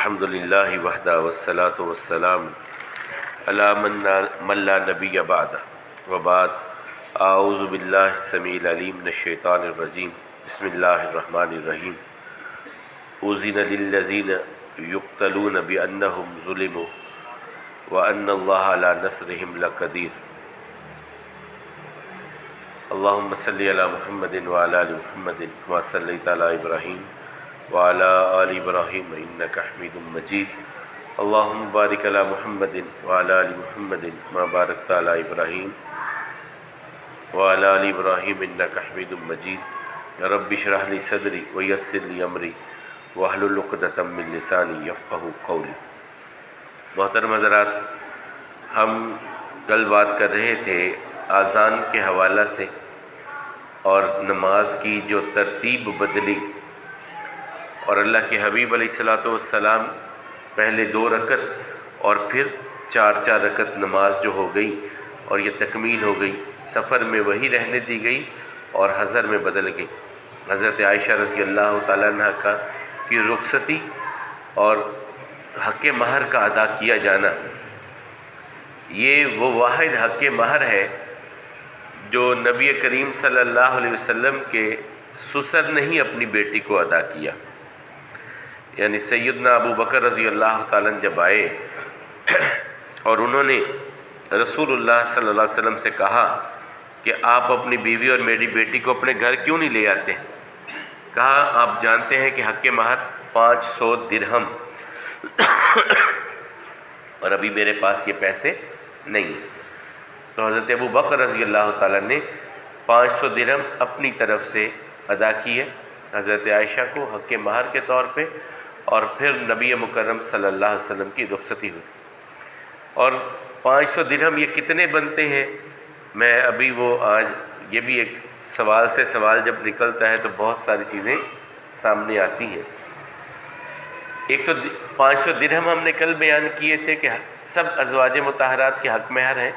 الحمد للہ وحدہ والصلاة والسلام علی من لا نبی بعد وبعد اعوذ باللہ السمیع العلیم من الشیطان الرجیم بسم اللہ الرحمن الرحیم اذن للذین یقتلون بانہم ظلموا وان اللہ علی نصرہم لقدیر اللہم صلی علی محمد وعلی آل محمد کما صلیت علی ابراہیم وعلى آل ابراہیم انک حمید مجید اللہم بارک علی محمد وعلى آل محمد ما بارکت علی ابراہیم وعلى آل ابراہیم انک حمید مجید رب اشرح لی صدری ویسر لی امری واحلل عقدۃ من لسانی یفقہوا قولی۔ محترم حضرات، ہم کل بات کر رہے تھے اذان کے حوالہ سے اور نماز کی جو ترتیب بدلی، اور اللہ کے حبیب علیہ الصلوۃ والسلام پہلے 2 رکعت اور پھر 4 رکعت نماز جو ہو گئی اور یہ تکمیل ہو گئی، سفر میں وہی رہنے دی گئی اور حضر میں بدل گئی۔ حضرت عائشہ رضی اللہ تعالیٰ عنہ کی رخصتی اور حق مہر کا ادا کیا جانا، یہ وہ واحد حق مہر ہے جو نبی کریم صلی اللہ علیہ وسلم کے سسر نے ہی اپنی بیٹی کو ادا کیا۔ یعنی سیدنا ابو بکر رضی اللہ تعالیٰ جب آئے اور انہوں نے رسول اللہ صلی اللہ علیہ وسلم سے کہا کہ آپ اپنی بیوی اور میری بیٹی کو اپنے گھر کیوں نہیں لے آتے؟ کہا آپ جانتے ہیں کہ حق مہر 500 درہم اور ابھی میرے پاس یہ پیسے نہیں۔ تو حضرت ابو بکر رضی اللہ تعالیٰ نے 500 درہم اپنی طرف سے ادا کیے حضرت عائشہ کو حق مہر کے طور پہ، اور پھر نبی مکرم صلی اللہ علیہ وسلم کی رخصتی ہوئی۔ اور 500 درہم یہ کتنے بنتے ہیں؟ میں ابھی وہ آج یہ بھی ایک سوال سے سوال جب نکلتا ہے تو بہت ساری چیزیں سامنے آتی ہیں۔ ایک تو 500 درہم ہم نے کل بیان کیے تھے کہ سب ازواج مطہرات کے حق مہر ہیں،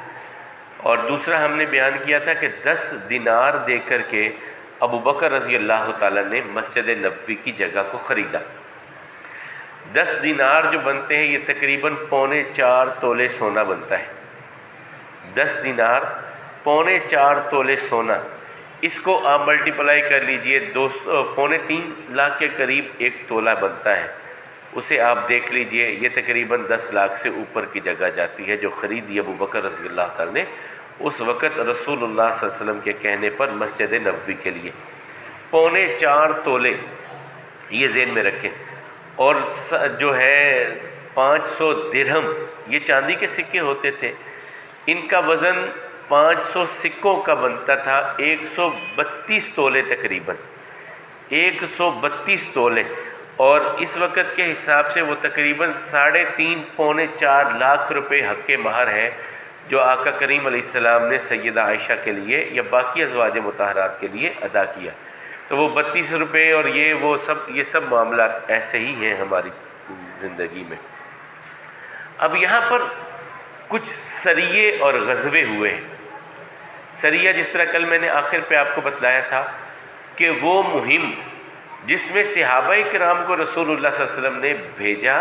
اور دوسرا ہم نے بیان کیا تھا کہ 10 دینار دے کر کے ابو بکر رضی اللہ تعالیٰ نے مسجد نبوی کی جگہ کو خریدا۔ 10 دینار جو بنتے ہیں یہ تقریباً 4.25 تولے سونا بنتا ہے۔ 10 دینار 4.25 تولے سونا، اس کو آپ ملٹیپلائی کر لیجئے، 3.25 لاکھ کے قریب 1 تولہ بنتا ہے۔ اسے آپ دیکھ لیجئے، یہ تقریباً 10 لاکھ سے اوپر کی جگہ جاتی ہے جو خریدی ابو بکر رضی اللہ تعالیٰ نے اس وقت رسول اللہ صلی اللہ علیہ وسلم کے کہنے پر مسجد نبوی کے لیے۔ 4.25 تولے، یہ ذہن میں رکھیں۔ اور جو ہے 500 درہم، یہ چاندی کے سکے ہوتے تھے، ان کا وزن 500 سکوں کا بنتا تھا 132 تولے تقریباً، 132 تولے، اور اس وقت کے حساب سے وہ تقریباً 3.5 پونے 4 لاکھ روپے حق مہر ہے جو آقا کریم علیہ السلام نے سیدہ عائشہ کے لیے یا باقی ازواج مطہرات کے لیے ادا کیا۔ تو وہ 32 روپے اور یہ سب معاملات ایسے ہی ہیں ہماری زندگی میں۔ اب یہاں پر کچھ سریے اور غزوے ہوئے ہیں۔ سریہ جس طرح کل میں نے آخر پہ آپ کو بتلایا تھا کہ وہ مہم جس میں صحابہ کرام کو رسول اللہ صلی اللہ علیہ وسلم نے بھیجا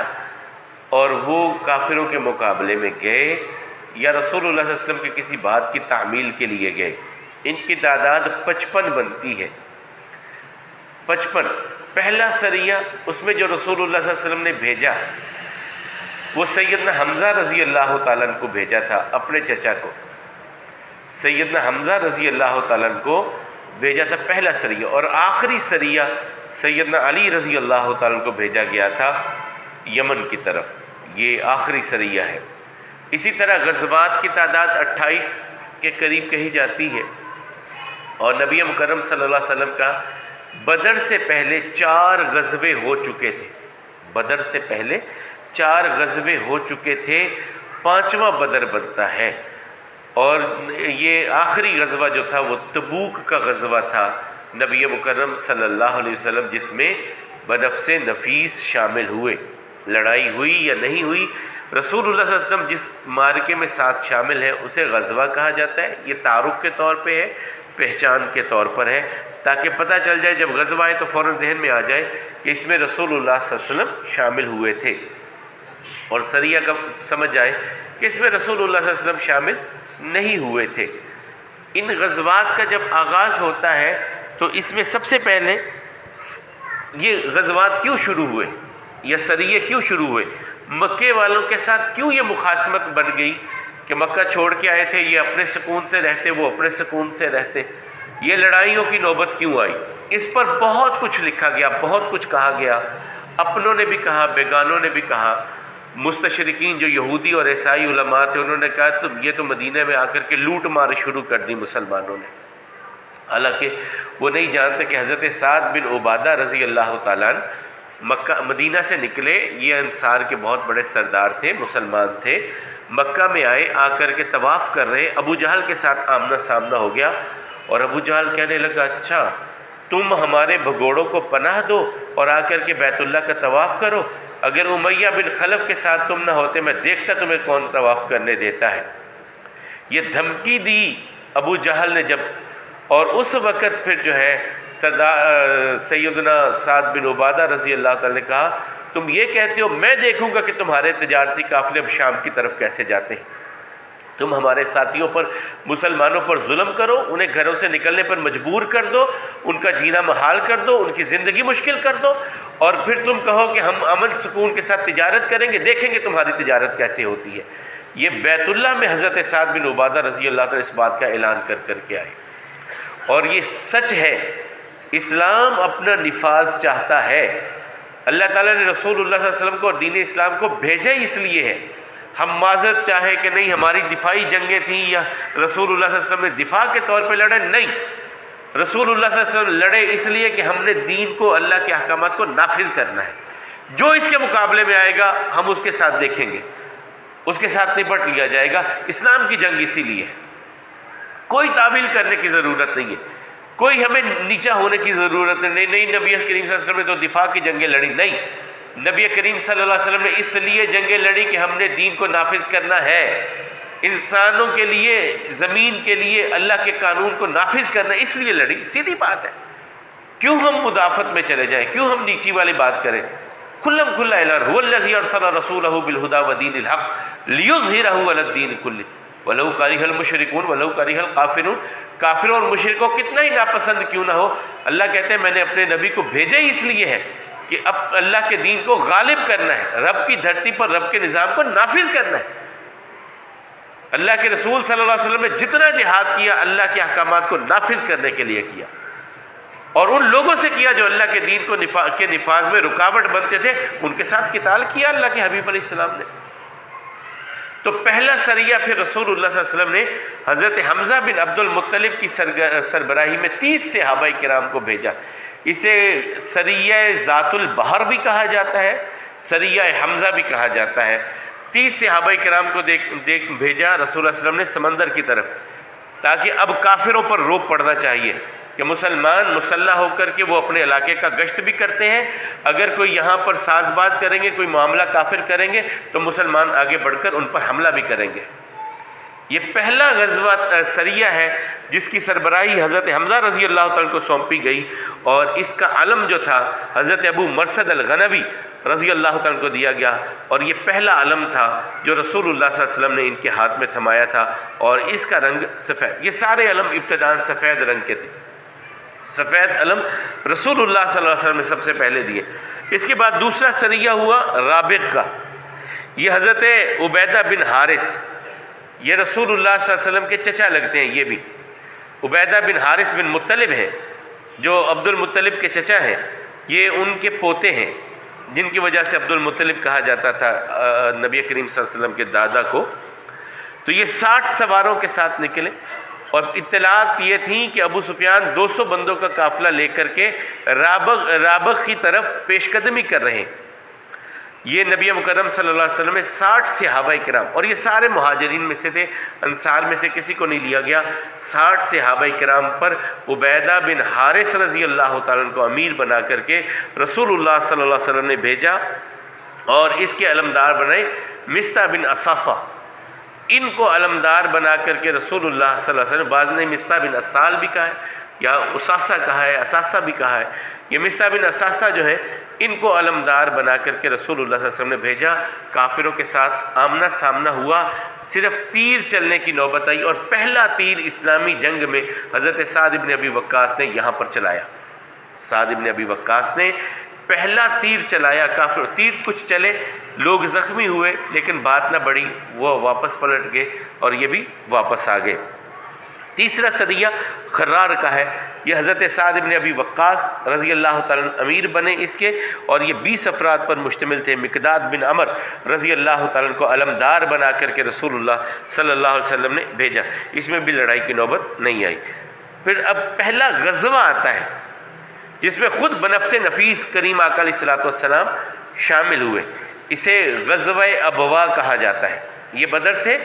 اور وہ کافروں کے مقابلے میں گئے یا رسول اللہ صلی اللہ علیہ وسلم کے کسی بات کی تعمیل کے لیے گئے، ان کی تعداد 55 بنتی ہے۔ 55 پہلا سریہ، اس میں جو رسول اللہ صلی اللہ علیہ وسلم نے بھیجا وہ سیدنا حمزہ رضی اللہ تعالیٰ عنہ کو بھیجا تھا، اپنے چچا کو، سیدنا حمزہ رضی اللہ تعالیٰ عنہ کو بھیجا تھا پہلا سریہ، اور آخری سریہ سیدنا علی رضی اللہ تعالیٰ عنہ کو بھیجا گیا تھا یمن کی طرف، یہ آخری سریہ ہے۔ اسی طرح غزوات کی تعداد 28 کے قریب کہی جاتی ہے، اور نبی مکرم صلی اللہ علیہ وسلم کا بدر سے پہلے 4 غزوے ہو چکے تھے، بدر سے پہلے 4 غزوے ہو چکے تھے، 5واں بدر بنتا ہے۔ اور یہ آخری غزوہ جو تھا وہ تبوک کا غزوہ تھا نبی مکرم صلی اللہ علیہ وسلم، جس میں بنفس نفیس شامل ہوئے۔ لڑائی ہوئی یا نہیں ہوئی، رسول اللہ صلی اللہ علیہ وسلم جس معرکے میں ساتھ شامل ہیں اسے غزوہ کہا جاتا ہے، یہ تعارف کے طور پہ ہے۔ پہچان کے طور پر ہے، تاکہ پتہ چل جائے جب غزوہ آئے تو فوراً ذہن میں آ جائے کہ اس میں رسول اللہ صلی اللہ علیہ وسلم شامل ہوئے تھے، اور سریہ کا سمجھ جائے کہ اس میں رسول اللہ صلی اللہ علیہ وسلم شامل نہیں ہوئے تھے۔ ان غزوات کا جب آغاز ہوتا ہے تو اس میں سب سے پہلے یہ غزوات کیوں شروع ہوئے یا سریے کیوں شروع ہوئے، مکے والوں کے ساتھ کیوں یہ مخاصمت بن گئی کہ مکہ چھوڑ کے آئے تھے، یہ اپنے سکون سے رہتے، وہ اپنے سکون سے رہتے، یہ لڑائیوں کی نوبت کیوں آئی؟ اس پر بہت کچھ لکھا گیا، بہت کچھ کہا گیا، اپنوں نے بھی کہا، بیگانوں نے بھی کہا۔ مستشرقین جو یہودی اور عیسائی علماء تھے انہوں نے کہا یہ تو مدینہ میں آ کر کے لوٹ مار شروع کر دی مسلمانوں نے، حالانکہ وہ نہیں جانتے کہ حضرت سعد بن عبادہ رضی اللہ تعالیٰ عنہ مدینہ سے نکلے، یہ انصار کے بہت بڑے سردار تھے، مسلمان تھے، مکہ میں آئے، آ کر کے طواف کر رہے، ابو جہل کے ساتھ آمنا سامنا ہو گیا، اور ابو جہل کہنے لگا اچھا تم ہمارے بھگوڑوں کو پناہ دو اور آ کر کے بیت اللہ کا طواف کرو، اگر امیہ بن خلف کے ساتھ تم نہ ہوتے میں دیکھتا تمہیں کون طواف کرنے دیتا ہے۔ یہ دھمکی دی ابو جہل نے جب، اور اس وقت پھر جو ہے سیدنا سعد بن عبادہ رضی اللہ تعالیٰ نے کہا تم یہ کہتے ہو، میں دیکھوں گا کہ تمہارے تجارتی قافلے اب شام کی طرف کیسے جاتے ہیں، تم ہمارے ساتھیوں پر، مسلمانوں پر ظلم کرو، انہیں گھروں سے نکلنے پر مجبور کر دو، ان کا جینا محال کر دو، ان کی زندگی مشکل کر دو، اور پھر تم کہو کہ ہم امن سکون کے ساتھ تجارت کریں گے، دیکھیں گے تمہاری تجارت کیسے ہوتی ہے۔ یہ بیت اللہ میں حضرت سعد بن عبادہ رضی اللہ تعالیٰ اس بات کا اعلان کر کر کے آئے، اور یہ سچ ہے، اسلام اپنا نفاذ چاہتا ہے۔ اللہ تعالیٰ نے رسول اللہ صلی اللہ علیہ وسلم کو اور دین اسلام کو بھیجا اس لیے ہے، ہم معذرت چاہیں کہ نہیں ہماری دفاعی جنگیں تھیں یا رسول اللہ صلی اللہ علیہ وسلم نے دفاع کے طور پہ لڑے، نہیں، رسول اللہ صلی اللہ علیہ وسلم لڑے اس لیے کہ ہم نے دین کو، اللہ کے احکامات کو نافذ کرنا ہے، جو اس کے مقابلے میں آئے گا ہم اس کے ساتھ دیکھیں گے، اس کے ساتھ نپٹ لیا جائے گا۔ اسلام کی جنگ اسی لیے ہے، کوئی تعویل کرنے کی ضرورت نہیں ہے، کوئی ہمیں نیچا ہونے کی ضرورت نہیں، نبی کریم صلی اللہ علیہ وسلم نے تو دفاع کی جنگیں لڑی، نہیں، نبی کریم صلی اللہ علیہ وسلم نے اس لیے جنگیں لڑی کہ ہم نے دین کو نافذ کرنا ہے، انسانوں کے لیے، زمین کے لیے اللہ کے قانون کو نافذ کرنا، اس لیے لڑی، سیدھی بات ہے۔ کیوں ہم مدافعت میں چلے جائیں، کیوں ہم نیچی والی بات کریں؟ کھلم کھلا اعلان، هو الذی ارسل رسولہ بالہدی ودین الحق لیظہرہ علی الدین کلہ ولو کرہ المشرکون ولو کرہ الکافرون۔ کافروں اور مشرکوں کتنا ہی ناپسند کیوں نہ ہو، اللہ کہتے ہیں میں نے اپنے نبی کو بھیجا ہی اس لیے ہے کہ اب اللہ کے دین کو غالب کرنا ہے، رب کی دھرتی پر رب کے نظام کو نافذ کرنا ہے۔ اللہ کے رسول صلی اللہ علیہ وسلم نے جتنا جہاد کیا اللہ کے احکامات کو نافذ کرنے کے لیے کیا، اور ان لوگوں سے کیا جو اللہ کے دین کو کے نفاذ میں رکاوٹ بنتے تھے، ان کے ساتھ قتال کیا اللہ کے حبیب علیہ السلام نے۔ تو پہلا سریہ پھر رسول اللہ صلی اللہ علیہ وسلم نے حضرت حمزہ بن عبد المطلب کی سربراہی میں 30 صحابہ کرام کو بھیجا، اسے سریہ ذات البحر بھی کہا جاتا ہے، سریہ حمزہ بھی کہا جاتا ہے۔ 30 صحابہ کرام کو بھیجا رسول اللہ صلی اللہ علیہ وسلم نے سمندر کی طرف، تاکہ اب کافروں پر روب پڑنا چاہیے کہ مسلمان مسلح ہو کر کے وہ اپنے علاقے کا گشت بھی کرتے ہیں، اگر کوئی یہاں پر ساز باز کریں گے، کوئی معاملہ کافر کریں گے تو مسلمان آگے بڑھ کر ان پر حملہ بھی کریں گے۔ یہ پہلا غزوہ سریہ ہے جس کی سربراہی حضرت حمزہ رضی اللہ تعالیٰ کو سونپی گئی، اور اس کا علم جو تھا حضرت ابو مرثد الغنوی رضی اللہ تعالیٰ کو دیا گیا، اور یہ پہلا علم تھا جو رسول اللہ صلی اللہ علیہ وسلم نے ان کے ہاتھ میں تھمایا تھا، اور اس کا رنگ سفید۔ یہ سارے علم ابتداءً سفید رنگ کے تھے، سفید علم رسول اللہ صلی اللہ علیہ وسلم نے سب سے پہلے دیے۔ اس کے بعد دوسرا سریہ ہوا رابغ کا، یہ حضرت عبیدہ بن حارث، یہ رسول اللہ صلی اللہ علیہ وسلم کے چچا لگتے ہیں، یہ بھی عبیدہ بن حارث بن مطلب ہیں جو عبد المطلب کے چچا ہیں، یہ ان کے پوتے ہیں جن کی وجہ سے عبد المطلب کہا جاتا تھا نبی کریم صلی اللہ علیہ وسلم کے دادا کو۔ تو یہ 60 سواروں کے ساتھ نکلے، اور اطلاعات یہ تھیں کہ ابو سفیان 200 بندوں کا قافلہ لے کر کے رابغ کی طرف پیش قدمی کر رہے ہیں۔ یہ نبی مکرم صلی اللہ علیہ وسلم میں 60 صحابہ کرام، اور یہ سارے مہاجرین میں سے تھے، انصار میں سے کسی کو نہیں لیا گیا، 60 صحابہ کرام پر عبیدہ بن حارث رضی اللہ تعالیٰ عنہ کو امیر بنا کر کے رسول اللہ صلی اللہ علیہ وسلم نے بھیجا، اور اس کے علمدار بنائے مصطح بن اساسہ۔ ان کو علمدار بنا کر کے رسول اللہ صلی اللہ علیہ وسلم، بعض نے مصطح بن اسال بھی کہا ہے یا اساسہ کہا ہے، اساسہ بھی کہا ہے، یہ مصطح بن اساسہ جو ہے ان کو علمدار بنا کر کے رسول اللہ صلی اللہ علیہ وسلم نے بھیجا۔ کافروں کے ساتھ آمنا سامنا ہوا، صرف تیر چلنے کی نوبت آئی، اور پہلا تیر اسلامی جنگ میں حضرت سعد بن ابی وقاص نے یہاں پر چلایا۔ سعد بن ابی وقاص نے پہلا تیر چلایا، کافر تیر کچھ چلے، لوگ زخمی ہوئے، لیکن بات نہ بڑھی، وہ واپس پلٹ گئے اور یہ بھی واپس آ گئے۔ تیسرا سریہ خرار کا ہے، یہ حضرت سعد بن ابی وقاص رضی اللہ تعالیٰ عنہ امیر بنے اس کے، اور یہ 20 افراد پر مشتمل تھے۔ مقداد بن عمر رضی اللہ تعالیٰ عنہ کو علمدار بنا کر کے رسول اللہ صلی اللہ علیہ وسلم نے بھیجا، اس میں بھی لڑائی کی نوبت نہیں آئی۔ پھر اب پہلا غزوہ آتا ہے جس میں خود بنفس نفیس کریم آقا علیہ السلام شامل ہوئے، اسے غزوہ ابوا کہا جاتا ہے۔ یہ بدر سے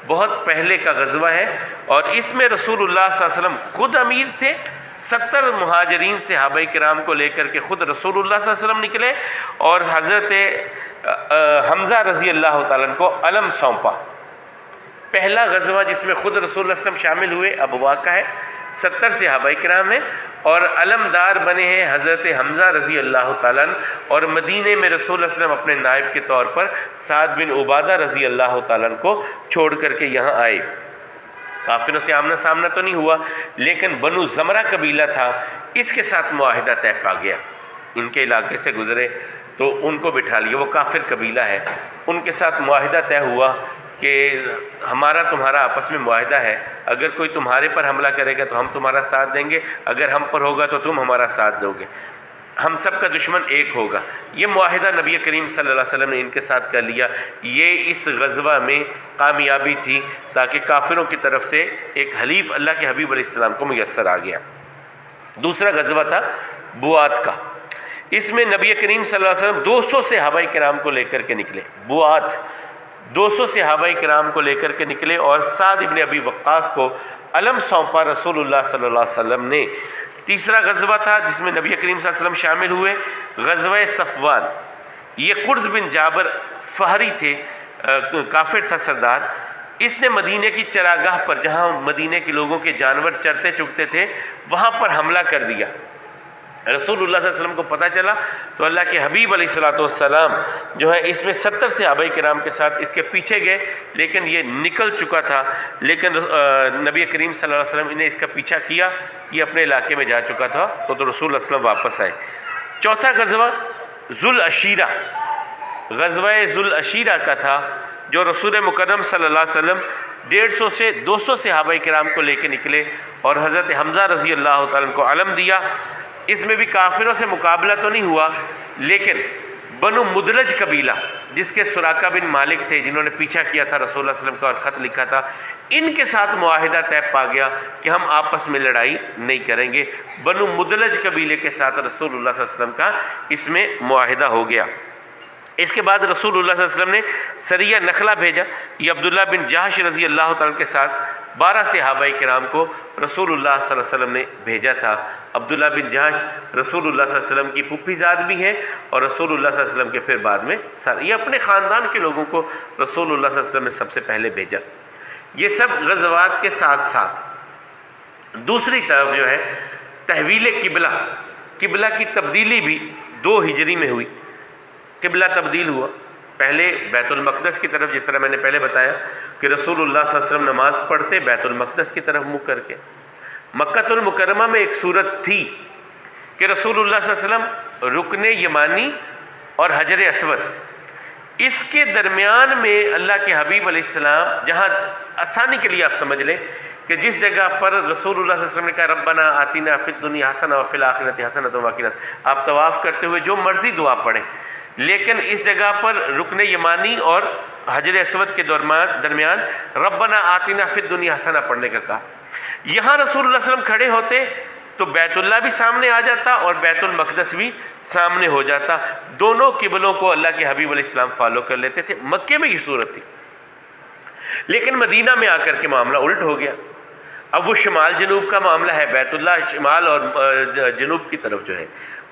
بہت پہلے کا غزوہ ہے، اور اس میں رسول اللہ صلی اللہ علیہ وسلم خود امیر تھے، 70 مہاجرین صحابہ کرام کو لے کر کے خود رسول اللہ صلی اللہ علیہ وسلم نکلے، اور حضرت حمزہ رضی اللہ تعالیٰ عنہ کو علم سونپا۔ پہلا غزوہ جس میں خود رسول اللہ صلی اللہ علیہ وسلم شامل ہوئے ابوا کا ہے، 70 صحابہ کرام ہیں، اور علمدار بنے ہیں حضرت حمزہ رضی اللہ تعالیٰ عنہ، اور مدینے میں رسول اللہ صلی اللہ علیہ وسلم اپنے نائب کے طور پر سعد بن عبادہ رضی اللہ تعالیٰ عنہ کو چھوڑ کر کے یہاں آئے۔ کافروں سے آمنا سامنا تو نہیں ہوا، لیکن بنو زمرہ قبیلہ تھا، اس کے ساتھ معاہدہ طے پا گیا، ان کے علاقے سے گزرے تو ان کو بٹھا لیا، وہ کافر قبیلہ ہے، ان کے ساتھ معاہدہ طے ہوا کہ ہمارا تمہارا آپس میں معاہدہ ہے، اگر کوئی تمہارے پر حملہ کرے گا تو ہم تمہارا ساتھ دیں گے، اگر ہم پر ہوگا تو تم ہمارا ساتھ دو گے، ہم سب کا دشمن ایک ہوگا۔ یہ معاہدہ نبی کریم صلی اللہ علیہ وسلم نے ان کے ساتھ کر لیا۔ یہ اس غزوہ میں کامیابی تھی، تاکہ کافروں کی طرف سے ایک حلیف اللہ کے حبیب علیہ السلام کو میسر آ گیا۔ دوسرا غزوہ تھا بوات کا، اس میں نبی کریم صلی اللہ علیہ وسلم 200 صحابہ کرام کو لے کر کے نکلے۔ بوات 200 صحابہ کرام کو لے کر کے نکلے، اور سعد بن ابی وقاص کو علم سونپا رسول اللہ صلی اللہ علیہ وسلم نے۔ تیسرا غزوہ تھا جس میں نبی کریم صلی اللہ علیہ وسلم شامل ہوئے، غزوہ صفوان۔ یہ قرظ بن جابر فہری تھے، کافر تھا سردار، اس نے مدینے کی چراگاہ پر، جہاں مدینے کے لوگوں کے جانور چرتے چگتے تھے، وہاں پر حملہ کر دیا۔ رسول اللہ صلی اللہ علیہ وسلم کو پتہ چلا تو اللہ کے حبیب علیہ السلام جو ہے اس میں 70 صحابہ کرام کے ساتھ اس کے پیچھے گئے، لیکن یہ نکل چکا تھا، لیکن نبی کریم صلی اللہ علیہ وسلم نے اس کا پیچھا کیا، یہ اپنے علاقے میں جا چکا تھا، تو رسول اللہ صلی اللہ علیہ وسلم واپس آئے۔ چوتھا غزوہ ذوالعشیرہ، غزوہ ذوالعشیرہ کا تھا، جو رسول مکرم صلی اللہ علیہ وسلم 150 سے 200 صحابہ کرام کو لے کے نکلے، اور حضرت حمزہ رضی اللہ تعالیٰ عنہ کو علم دیا۔ اس میں بھی کافروں سے مقابلہ تو نہیں ہوا، لیکن بنو مدلج قبیلہ جس کے سراقہ بن مالک تھے، جنہوں نے پیچھا کیا تھا رسول اللہ صلی اللہ علیہ وسلم کا اور خط لکھا تھا، ان کے ساتھ معاہدہ طے پا گیا کہ ہم آپس میں لڑائی نہیں کریں گے۔ بنو مدلج قبیلے کے ساتھ رسول اللہ صلی اللہ علیہ وسلم کا اس میں معاہدہ ہو گیا۔ اس کے بعد رسول اللہ صلی اللہ علیہ وسلم نے سریہ نخلہ بھیجا، یہ عبداللہ بن جہش رضی اللہ تعالیٰ کے ساتھ 12 صحابہ کرام کو رسول اللہ صلی اللہ علیہ وسلم نے بھیجا تھا۔ عبداللہ بن جہش رسول اللہ صلی اللہ علیہ وسلم کی پھوپھی زاد بھی ہیں، اور رسول اللہ صلی اللہ علیہ وسلم کے پھر بعد میں یہ اپنے خاندان کے لوگوں کو رسول اللہ صلی اللہ علیہ وسلم نے سب سے پہلے بھیجا۔ یہ سب غزوات کے ساتھ ساتھ دوسری طرف جو ہے تحویل قبلہ کی تبدیلی بھی 2 ہجری میں ہوئی۔ قبلہ تبدیل ہوا، پہلے بیت المقدس کی طرف، جس طرح میں نے پہلے بتایا کہ رسول اللہ صلی اللہ علیہ وسلم نماز پڑھتے بیت المقدس کی طرف منہ کر کے۔ مکہ المکرمہ میں ایک صورت تھی کہ رسول اللہ صلی اللہ علیہ وسلم رکن یمانی اور حجر اسود، اس کے درمیان میں اللہ کے حبیب علیہ السلام، جہاں آسانی کے لیے آپ سمجھ لیں کہ جس جگہ پر رسول اللہ صلی اللہ علیہ وسلم نے کہا ربنا آتنا فی الدنیا حسنہ وفی الآخرۃ حسنۃ وقنا، آپ طواف کرتے ہوئے جو مرضی دعا پڑھیں، لیکن اس جگہ پر رکن یمانی اور حجر اسود کے درمیان ربنا آتنا فی الدنیا حسنہ پڑھنے کا کہا۔ یہاں رسول اللہ صلی اللہ علیہ وسلم کھڑے ہوتے تو بیت اللہ بھی سامنے آ جاتا اور بیت المقدس بھی سامنے ہو جاتا، دونوں قبلوں کو اللہ کے حبیب علیہ السلام فالو کر لیتے تھے۔ مکے میں یہ صورت تھی، لیکن مدینہ میں آ کر کے معاملہ الٹ ہو گیا۔ اب وہ شمال جنوب کا معاملہ ہے، بیت اللہ شمال اور جنوب کی طرف جو ہے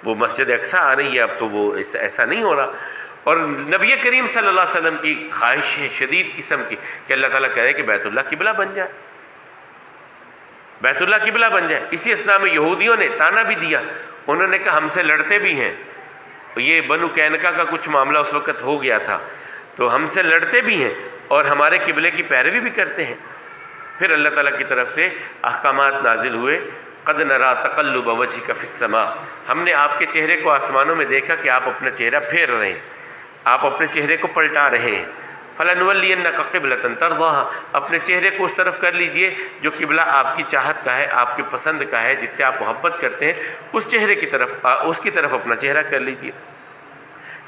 وہ مسجد اقصیٰ آ رہی ہے، اب تو وہ ایسا نہیں ہو رہا، اور نبی کریم صلی اللہ علیہ وسلم کی خواہش ہے شدید قسم کی کہ اللہ تعالیٰ کہے کہ بیت اللہ قبلہ بن جائے، بیت اللہ قبلہ بن جائے۔ اسی اثناء میں یہودیوں نے تانا بھی دیا، انہوں نے کہا ہم سے لڑتے بھی ہیں، یہ بنو قینقاع کا کچھ معاملہ اس وقت ہو گیا تھا، تو ہم سے لڑتے بھی ہیں اور ہمارے قبلے کی پیروی بھی کرتے ہیں۔ پھر اللہ تعالیٰ کی طرف سے احکامات نازل ہوئے، قد نرا تقلب وجهک فی السماء، ہم نے آپ کے چہرے کو آسمانوں میں دیکھا کہ آپ اپنا چہرہ پھیر رہے ہیں، آپ اپنے چہرے کو پلٹا رہے ہیں۔ فلنولینک قبلۃ ترضاها، اپنے چہرے کو اس طرف کر لیجئے جو قبلہ آپ کی چاہت کا ہے، آپ کی پسند کا ہے، جس سے آپ محبت کرتے ہیں، اس چہرے کی طرف اس کی طرف اپنا چہرہ کر لیجئے۔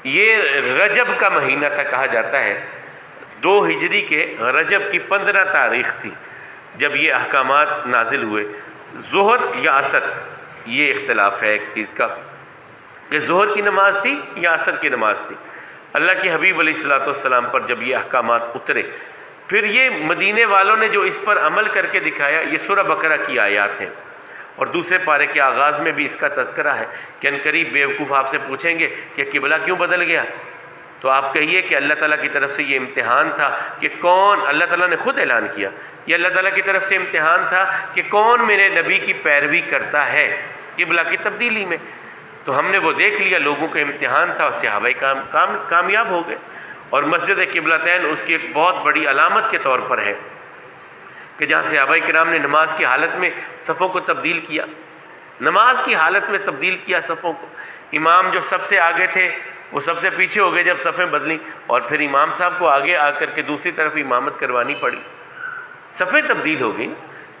یہ رجب کا مہینہ تھا کہا جاتا ہے، 2 ہجری کے رجب کی 15 تاریخ تھی جب یہ احکامات نازل ہوئے۔ ظہر یا عصر، یہ اختلاف ہے ایک چیز کا کہ ظہر کی نماز تھی یا عصر کی نماز تھی۔ اللہ کے حبیب علیہ الصلوۃ والسلام پر جب یہ احکامات اترے، پھر یہ مدینے والوں نے جو اس پر عمل کر کے دکھایا، یہ سورہ بقرہ کی آیات ہیں، اور دوسرے پارے کے آغاز میں بھی اس کا تذکرہ ہے کہ عنقریب بیوقوف آپ سے پوچھیں گے کہ قبلہ کیوں بدل گیا، تو آپ کہیے کہ اللہ تعالیٰ کی طرف سے یہ امتحان تھا کہ کون، اللہ تعالیٰ نے خود اعلان کیا، یہ اللہ تعالیٰ کی طرف سے امتحان تھا کہ کون میرے نبی کی پیروی کرتا ہے قبلہ کی تبدیلی میں۔ تو ہم نے وہ دیکھ لیا، لوگوں کا امتحان تھا، اور صحابہ کامیاب ہو گئے۔ اور مسجد قبلتین اس کی ایک بہت بڑی علامت کے طور پر ہے کہ جہاں صحابہ کرام نے نماز کی حالت میں صفوں کو تبدیل کیا، نماز کی حالت میں تبدیل کیا صفوں کو۔ امام جو سب سے آگے تھے وہ سب سے پیچھے ہو گئے جب صفیں بدلیں، اور پھر امام صاحب کو آگے آ کر کے دوسری طرف امامت کروانی پڑی، صفیں تبدیل ہو گئیں۔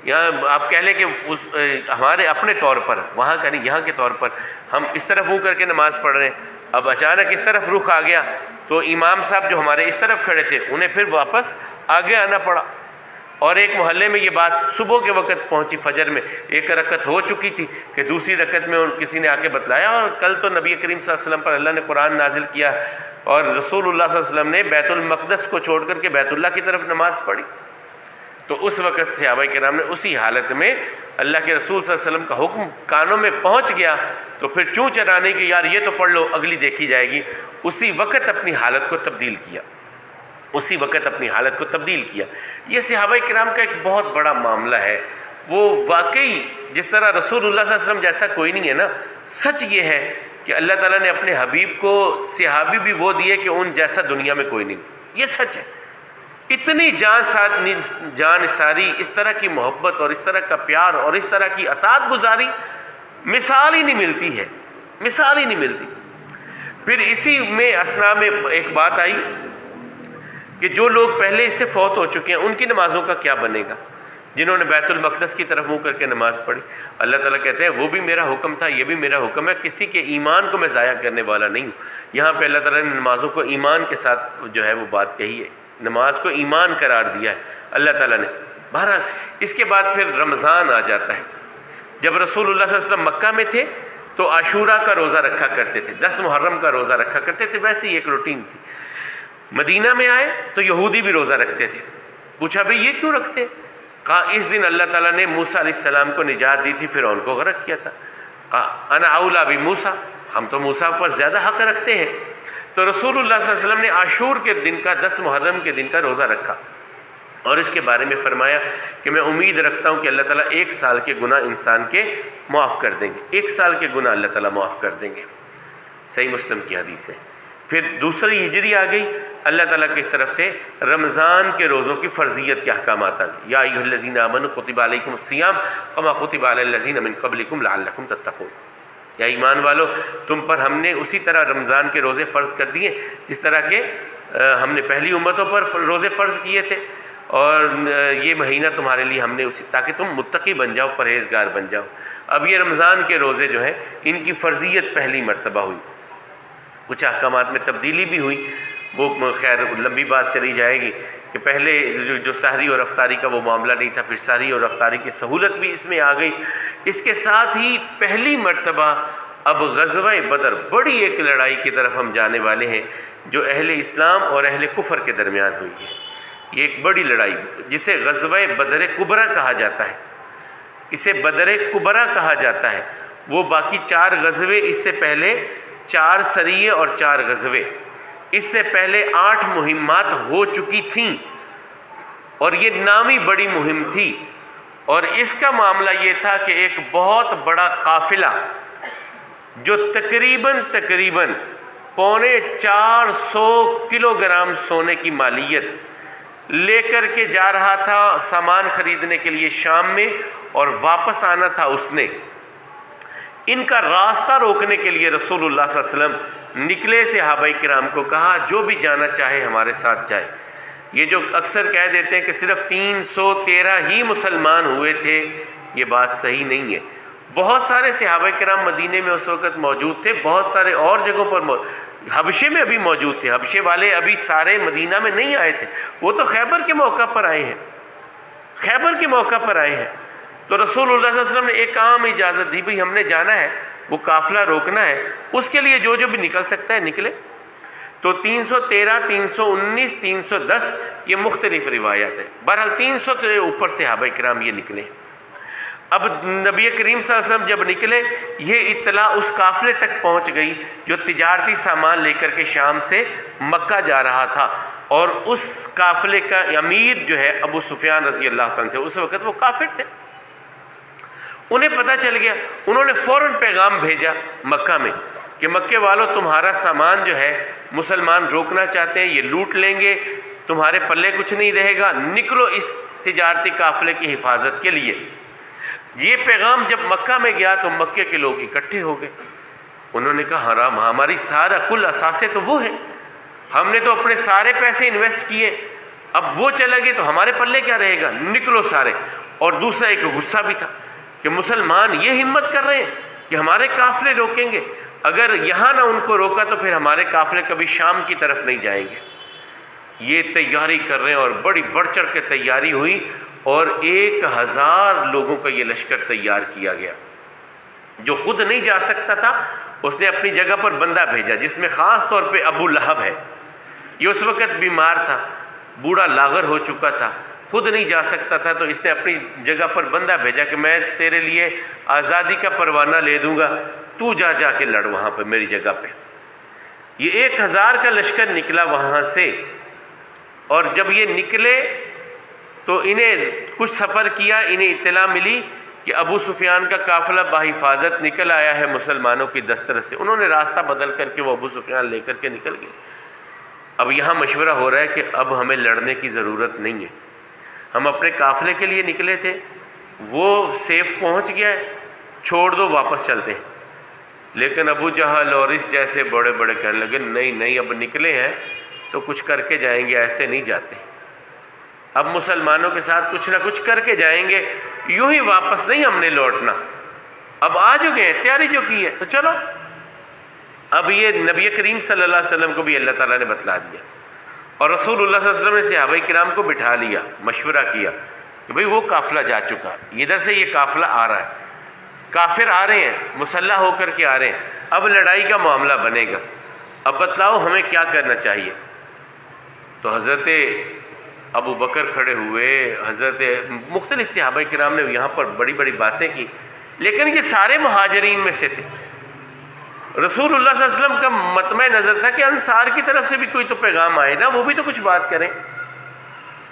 یہاں آپ کہہ لیں کہ ہمارے اپنے طور پر، وہاں کا نہیں، یہاں کے طور پر ہم اس طرف منہ کر کے نماز پڑھ رہے ہیں، اب اچانک اس طرف رخ آ گیا تو امام صاحب جو ہمارے اس طرف کھڑے تھے انہیں پھر واپس آگے آنا پڑا۔ اور ایک محلے میں یہ بات صبح کے وقت پہنچی، فجر میں ایک رکعت ہو چکی تھی کہ دوسری رکعت میں کسی نے آ کے بتلایا، اور کل تو نبی کریم صلی اللہ علیہ وسلم پر اللہ نے قرآن نازل کیا اور رسول اللہ صلی اللہ علیہ وسلم نے بیت المقدس کو چھوڑ کر کے بیت اللہ کی طرف نماز پڑھی۔ تو اس وقت صحابہ کرام نے اسی حالت میں اللہ کے رسول صلی اللہ علیہ وسلم کا حکم کانوں میں پہنچ گیا تو پھر چوں چرانے کی یار یہ تو پڑھ لو اگلی دیکھی جائے گی، اسی وقت اپنی حالت کو تبدیل کیا، اسی وقت اپنی حالت کو تبدیل کیا۔ یہ صحابہ کرام کا ایک بہت بڑا معاملہ ہے۔ وہ واقعی جس طرح رسول اللہ صلی اللہ علیہ وسلم جیسا کوئی نہیں ہے نا، سچ یہ ہے کہ اللہ تعالیٰ نے اپنے حبیب کو صحابی بھی وہ دیے کہ ان جیسا دنیا میں کوئی نہیں، یہ سچ ہے۔ اتنی جان ساری، اس طرح کی محبت اور اس طرح کا پیار اور اس طرح کی اطاعت گزاری مثال ہی نہیں ملتی ہے، مثال ہی نہیں ملتی۔ پھر اسی میں اثناء میں ایک بات آئی کہ جو لوگ پہلے اس سے فوت ہو چکے ہیں ان کی نمازوں کا کیا بنے گا، جنہوں نے بیت المقدس کی طرف منہ کر کے نماز پڑھی۔ اللہ تعالیٰ کہتے ہیں وہ بھی میرا حکم تھا، یہ بھی میرا حکم ہے، کسی کے ایمان کو میں ضائع کرنے والا نہیں ہوں۔ یہاں پہ اللہ تعالیٰ نے نمازوں کو ایمان کے ساتھ جو ہے وہ بات کہی ہے، نماز کو ایمان قرار دیا ہے اللہ تعالیٰ نے۔ بہرحال اس کے بعد پھر رمضان آ جاتا ہے۔ جب رسول اللہ صلی اللہ علیہ وسلم مکہ میں تھے تو عاشورہ کا روزہ رکھا کرتے تھے، 10 محرم کا روزہ رکھا کرتے تھے، ویسے ہی ایک روٹین تھی۔ مدینہ میں آئے تو یہودی بھی روزہ رکھتے تھے۔ پوچھا بھئی یہ کیوں رکھتے؟ کہا اس دن اللہ تعالیٰ نے موسیٰ علیہ السلام کو نجات دی تھی، فرعون کو غرق کیا تھا۔ کہا انا اولا بموسیٰ، ہم تو موسیٰ پر زیادہ حق رکھتے ہیں۔ تو رسول اللہ صلی اللہ علیہ وسلم نے عاشور کے دن کا، 10 محرم کے دن کا روزہ رکھا، اور اس کے بارے میں فرمایا کہ میں امید رکھتا ہوں کہ اللہ تعالیٰ 1 سال کے گناہ انسان کے معاف کر دیں گے، 1 سال کے گناہ اللہ تعالیٰ معاف کر دیں گے۔ صحیح مسلم کی حدیث ہے۔ پھر دوسری ہجری آ گئی، اللہ تعالیٰ کی طرف سے رمضان کے روزوں کی فرضیت کے احکامات آ گئے۔ یا ایھا الذین آمنوا کتب علیکم الصیام کما کتب علی الذین من قبلکم لعلکم تتقون، یا ایمان والو تم پر ہم نے اسی طرح رمضان کے روزے فرض کر دیے جس طرح کہ ہم نے پہلی امتوں پر روزے فرض کیے تھے، اور یہ مہینہ تمہارے لیے ہم نے اسی تاکہ تم متقی بن جاؤ، پرہیزگار بن جاؤ۔ اب یہ رمضان کے روزے جو ہیں ان کی فرضیت پہلی مرتبہ ہوئی، کچھ احکامات میں تبدیلی بھی ہوئی، وہ خیر لمبی بات چلی جائے گی کہ پہلے جو سحری اور افطاری کا وہ معاملہ نہیں تھا، پھر سحری اور افطاری کی سہولت بھی اس میں آ گئی۔ اس کے ساتھ ہی پہلی مرتبہ اب غزوہ بدر، بڑی ایک لڑائی کی طرف ہم جانے والے ہیں جو اہل اسلام اور اہل کفر کے درمیان ہوئی ہے۔ یہ ایک بڑی لڑائی جسے غزوہ بدر کبریٰ کہا جاتا ہے، اسے بدر کبریٰ کہا جاتا ہے۔ وہ باقی 4 غزوے اس سے پہلے 4 سریے اور 4 غزوے، اس سے پہلے 8 مہمات ہو چکی تھیں اور یہ نامی بڑی مہم تھی، اور اس کا معاملہ یہ تھا کہ ایک بہت بڑا قافلہ جو تقریباً 450 کلو گرام سونے کی مالیت لے کر کے جا رہا تھا سامان خریدنے کے لیے شام میں، اور واپس آنا تھا اس نے۔ ان کا راستہ روکنے کے لیے رسول اللہ صلی اللہ علیہ وسلم نکلے، صحابہ کرام کو کہا جو بھی جانا چاہے ہمارے ساتھ جائے۔ یہ جو اکثر کہہ دیتے ہیں کہ صرف 313 ہی مسلمان ہوئے تھے، یہ بات صحیح نہیں ہے۔ بہت سارے صحابہ کرام مدینے میں اس وقت موجود تھے، بہت سارے اور جگہوں پر حبشے میں ابھی موجود تھے۔ حبشے والے ابھی سارے مدینہ میں نہیں آئے تھے، وہ تو خیبر کے موقع پر آئے ہیں، خیبر کے موقع پر آئے ہیں۔ تو رسول اللہ صلی اللہ علیہ وسلم نے ایک عام اجازت دی، بھئی ہم نے جانا ہے، وہ قافلہ روکنا ہے، اس کے لیے جو بھی نکل سکتا ہے نکلے۔ تو 313، 319، 310 یہ مختلف روایات ہیں، بہرحال 300 سے اوپر صحابہ کرام یہ نکلے۔ اب نبی کریم صلی اللہ علیہ وسلم جب نکلے، یہ اطلاع اس قافلے تک پہنچ گئی جو تجارتی سامان لے کر کے شام سے مکہ جا رہا تھا، اور اس قافلے کا امیر جو ہے ابو سفیان رضی اللہ تعالیٰ تھے، اس وقت وہ کافر تھے۔ انہیں پتہ چل گیا، انہوں نے فوراً پیغام بھیجا مکہ میں کہ مکے والوں تمہارا سامان جو ہے مسلمان روکنا چاہتے ہیں، یہ لوٹ لیں گے، تمہارے پلے کچھ نہیں رہے گا، نکلو اس تجارتی قافلے کی حفاظت کے لیے۔ یہ پیغام جب مکہ میں گیا تو مکے کے لوگ اکٹھے ہو گئے، انہوں نے کہا حرام، ہماری سارا کل اثاثے تو وہ ہیں، ہم نے تو اپنے سارے پیسے انویسٹ کیے، اب وہ چلے گئے تو ہمارے پلے کیا رہے گا، نکلو سارے۔ اور دوسرا ایک غصہ بھی تھا کہ مسلمان یہ ہمت کر رہے ہیں کہ ہمارے قافلے روکیں گے، اگر یہاں نہ ان کو روکا تو پھر ہمارے قافلے کبھی شام کی طرف نہیں جائیں گے۔ یہ تیاری کر رہے ہیں، اور بڑی بڑھ چڑھ کے تیاری ہوئی، اور 1000 لوگوں کا یہ لشکر تیار کیا گیا۔ جو خود نہیں جا سکتا تھا اس نے اپنی جگہ پر بندہ بھیجا، جس میں خاص طور پہ ابو لہب ہے۔ یہ اس وقت بیمار تھا، بوڑھا لاغر ہو چکا تھا، خود نہیں جا سکتا تھا، تو اس نے اپنی جگہ پر بندہ بھیجا کہ میں تیرے لیے آزادی کا پروانہ لے دوں گا، تو جا کے لڑ وہاں پہ میری جگہ پہ۔ یہ 1000 کا لشکر نکلا وہاں سے، اور جب یہ نکلے تو انہیں کچھ سفر کیا، انہیں اطلاع ملی کہ ابو سفیان کا قافلہ بحفاظت نکل آیا ہے مسلمانوں کی دسترس سے۔ انہوں نے راستہ بدل کر کے وہ ابو سفیان لے کر کے نکل گئے۔ اب یہاں مشورہ ہو رہا ہے کہ اب ہمیں لڑنے کی ضرورت نہیں ہے، ہم اپنے قافلے کے لیے نکلے تھے، وہ سیف پہنچ گیا ہے، چھوڑ دو، واپس چلتے ہیں۔ لیکن ابو جہل اور اس جیسے بڑے بڑے کہنے لگے نہیں، اب نکلے ہیں تو کچھ کر کے جائیں گے، ایسے نہیں جاتے، اب مسلمانوں کے ساتھ کچھ نہ کچھ کر کے جائیں گے، یوں ہی واپس نہیں ہم نے لوٹنا، اب آ جو گئے، تیاری جو کی ہے تو چلو۔ اب یہ نبی کریم صلی اللہ علیہ وسلم کو بھی اللہ تعالیٰ نے بتلا دیا، اور رسول اللہ صلی اللہ علیہ وسلم نے صحابہ کرام کو بٹھا لیا، مشورہ کیا کہ بھئی وہ قافلہ جا چکا، ادھر سے یہ قافلہ آ رہا ہے، کافر آ رہے ہیں، مسلح ہو کر کے آ رہے ہیں، اب لڑائی کا معاملہ بنے گا، اب بتلاؤ ہمیں کیا کرنا چاہیے۔ تو حضرت ابو بکر کھڑے ہوئے، حضرت مختلف صحابہ کرام نے یہاں پر بڑی بڑی باتیں کی، لیکن یہ سارے مہاجرین میں سے تھے۔ رسول اللہ صلی اللہ علیہ وسلم کا مطمع نظر تھا کہ انصار کی طرف سے بھی کوئی تو پیغام آئے نا، وہ بھی تو کچھ بات کریں۔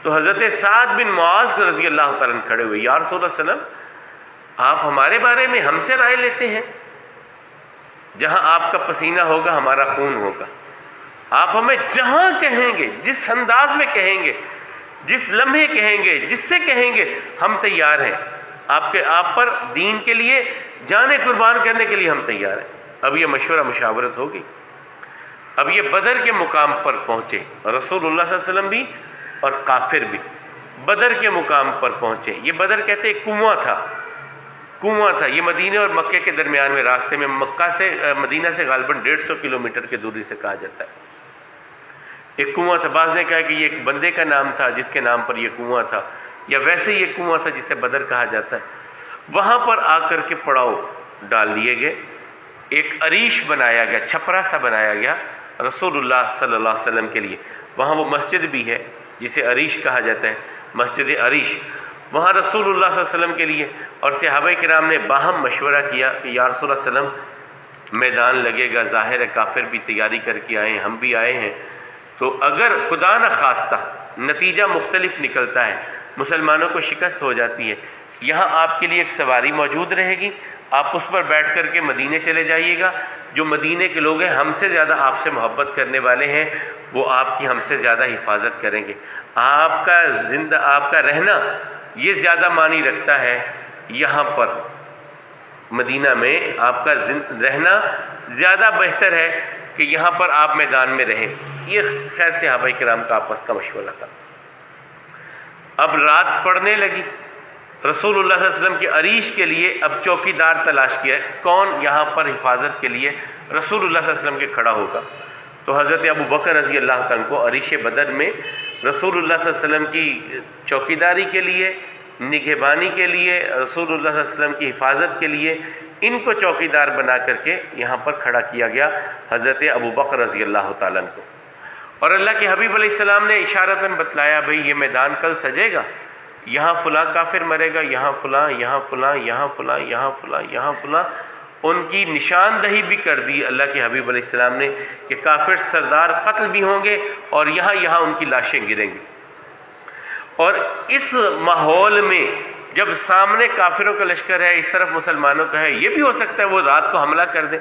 تو حضرت سعد بن معاذ رضی اللہ تعالیٰ عنہ کھڑے ہوئے، یا رسول اللہ صلی اللہ علیہ وسلم، آپ ہمارے بارے میں ہم سے رائے لیتے ہیں؟ جہاں آپ کا پسینہ ہوگا ہمارا خون ہوگا، آپ ہمیں جہاں کہیں گے، جس انداز میں کہیں گے، جس لمحے کہیں گے، جس سے کہیں گے، ہم تیار ہیں، آپ پر دین کے لیے جانیں قربان کرنے کے لیے ہم تیار ہیں۔ اب یہ مشورہ مشاورت ہوگی، اب یہ بدر کے مقام پر پہنچے، رسول اللہ صلی اللہ علیہ وسلم بھی اور کافر بھی بدر کے مقام پر پہنچے۔ یہ بدر کہتے ہیں کنواں تھا، یہ مدینہ اور مکے کے درمیان میں راستے میں، مکہ سے مدینہ سے غالباً 150 کلومیٹر کی دوری سے کہا جاتا ہے۔ ایک کنواں تھا، بعض نے کہا کہ یہ ایک بندے کا نام تھا جس کے نام پر یہ کنواں تھا، یا ویسے یہ کنواں تھا جسے بدر کہا جاتا ہے۔ وہاں پر آ کر کے پڑاؤ ڈال دیے گئے، ایک عریش بنایا گیا، چھپرا سا بنایا گیا رسول اللہ صلی اللہ علیہ وسلم کے لیے۔ وہاں وہ مسجد بھی ہے جسے عریش کہا جاتا ہے، مسجد عریش، وہاں رسول اللہ صلی اللہ علیہ وسلم کے لیے اور صحابہ کرام نے باہم مشورہ کیا کہ یا رسول اللہ صلی اللہ علیہ وسلم میدان لگے گا، ظاہر ہے کافر بھی تیاری کر کے آئے ہیں، ہم بھی آئے ہیں، تو اگر خدا نہ خواستہ نتیجہ مختلف نکلتا ہے، مسلمانوں کو شکست ہو جاتی ہے، یہاں آپ کے لیے ایک سواری موجود رہے گی، آپ اس پر بیٹھ کر کے مدینے چلے جائیے گا۔ جو مدینے کے لوگ ہیں ہم سے زیادہ آپ سے محبت کرنے والے ہیں، وہ آپ کی ہم سے زیادہ حفاظت کریں گے۔ آپ کا رہنا یہ زیادہ معنی رکھتا ہے، یہاں پر مدینہ میں آپ کا رہنا زیادہ بہتر ہے کہ یہاں پر آپ میدان میں رہیں۔ یہ خیر صحابہ کرام کا آپس کا مشورہ تھا۔ اب رات پڑنے لگی، رسول اللہ صلی اللہ علیہ وسلم کے عریش کے لیے اب چوکی دار تلاش کیا ہے، کون یہاں پر حفاظت کے لیے رسول اللہ صلی اللہ علیہ وسلم کے کھڑا ہوگا۔ تو حضرت ابو بکر رضی اللہ تعالیٰ کو عریش بدر میں رسول اللہ صلی اللہ علیہ وسلم کی چوکیداری کے لیے، نگہبانی کے لیے، رسول اللہ صلی اللہ علیہ وسلم کی حفاظت کے لیے ان کو چوکیدار بنا کر کے یہاں پر کھڑا کیا گیا، حضرت ابو بکر رضی اللہ تعالیٰ کو۔ اور اللہ کے حبیب علیہ السلام نے اشارتاً بتلایا، بھئی یہ میدان کل سجے گا، یہاں فلاں کافر مرے گا، یہاں فلاں، یہاں فلاں، یہاں فلاں، یہاں فلاں، یہاں فلاں، ان کی نشاندہی بھی کر دی اللہ کے حبیب علیہ السلام نے کہ کافر سردار قتل بھی ہوں گے اور یہاں ان کی لاشیں گریں گی۔ اور اس ماحول میں جب سامنے کافروں کا لشکر ہے، اس طرف مسلمانوں کا ہے، یہ بھی ہو سکتا ہے وہ رات کو حملہ کر دیں۔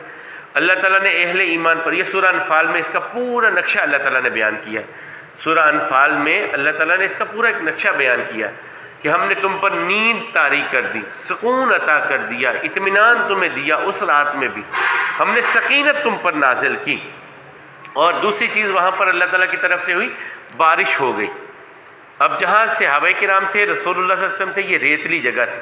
اللہ تعالیٰ نے اہل ایمان پر، یہ سورہ انفال میں اس کا پورا نقشہ اللہ تعالیٰ نے بیان کیا ہے۔ سورہ انفال میں اللہ تعالیٰ نے اس کا پورا ایک نقشہ بیان کیا ہے کہ ہم نے تم پر نیند طاری کر دی، سکون عطا کر دیا، اطمینان تمہیں دیا، اس رات میں بھی ہم نے سکینت تم پر نازل کی۔ اور دوسری چیز وہاں پر اللہ تعالیٰ کی طرف سے ہوئی، بارش ہو گئی۔ اب جہاں صحابہ کرام تھے، رسول اللہ صلی اللہ علیہ وسلم تھے، یہ ریتلی جگہ تھی،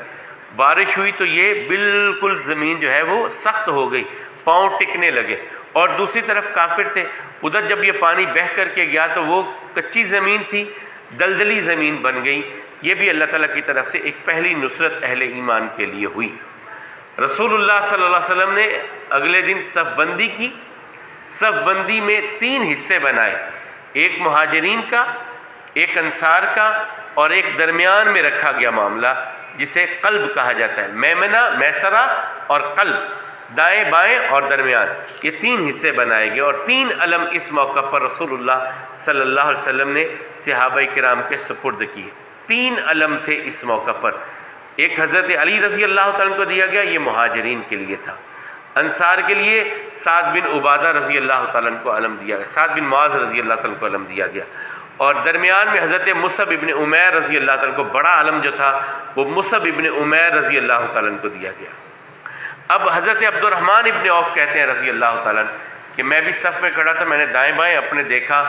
بارش ہوئی تو یہ بالکل زمین جو ہے وہ سخت ہو گئی، پاؤں ٹکنے لگے۔ اور دوسری طرف کافر تھے، ادھر جب یہ پانی بہہ کر کے گیا تو وہ کچی زمین تھی، دلدلی زمین بن گئی۔ یہ بھی اللہ تعالیٰ کی طرف سے ایک پہلی نصرت اہل ایمان کے لیے ہوئی۔ رسول اللہ صلی اللہ علیہ وسلم نے اگلے دن صف بندی کی، صف بندی میں 3 حصے بنائے، ایک مہاجرین کا، ایک انصار کا، اور ایک درمیان میں رکھا گیا معاملہ جسے قلب کہا جاتا ہے، میمنہ، میسرہ اور قلب، دائیں بائیں اور درمیان، یہ 3 حصے بنائے گئے۔ اور 3 علم اس موقع پر رسول اللہ صلی اللہ علیہ وسلم نے صحابہ کرام کے سپرد کیے۔ 3 علم تھے اس موقع پر، ایک حضرت علی رضی اللہ تعالیٰ کو دیا گیا، یہ مہاجرین کے لیے تھا۔ انصار کے لیے سعد بن عبادہ رضی اللہ تعالیٰ کو علم دیا گیا، سعد بن معاذ رضی اللہ تعالیٰ کو علم دیا گیا۔ اور درمیان میں حضرت مصعب ابن عمیر رضی اللہ تعالیٰ کو بڑا علم جو تھا وہ مصعب ابن عمیر رضی اللہ تعالیٰ کو دیا گیا۔ اب حضرت عبد الرحمن ابن عوف کہتے ہیں رضی اللہ تعالیٰ کہ میں بھی صف میں کھڑا تھا، میں نے دائیں بائیں اپنے دیکھا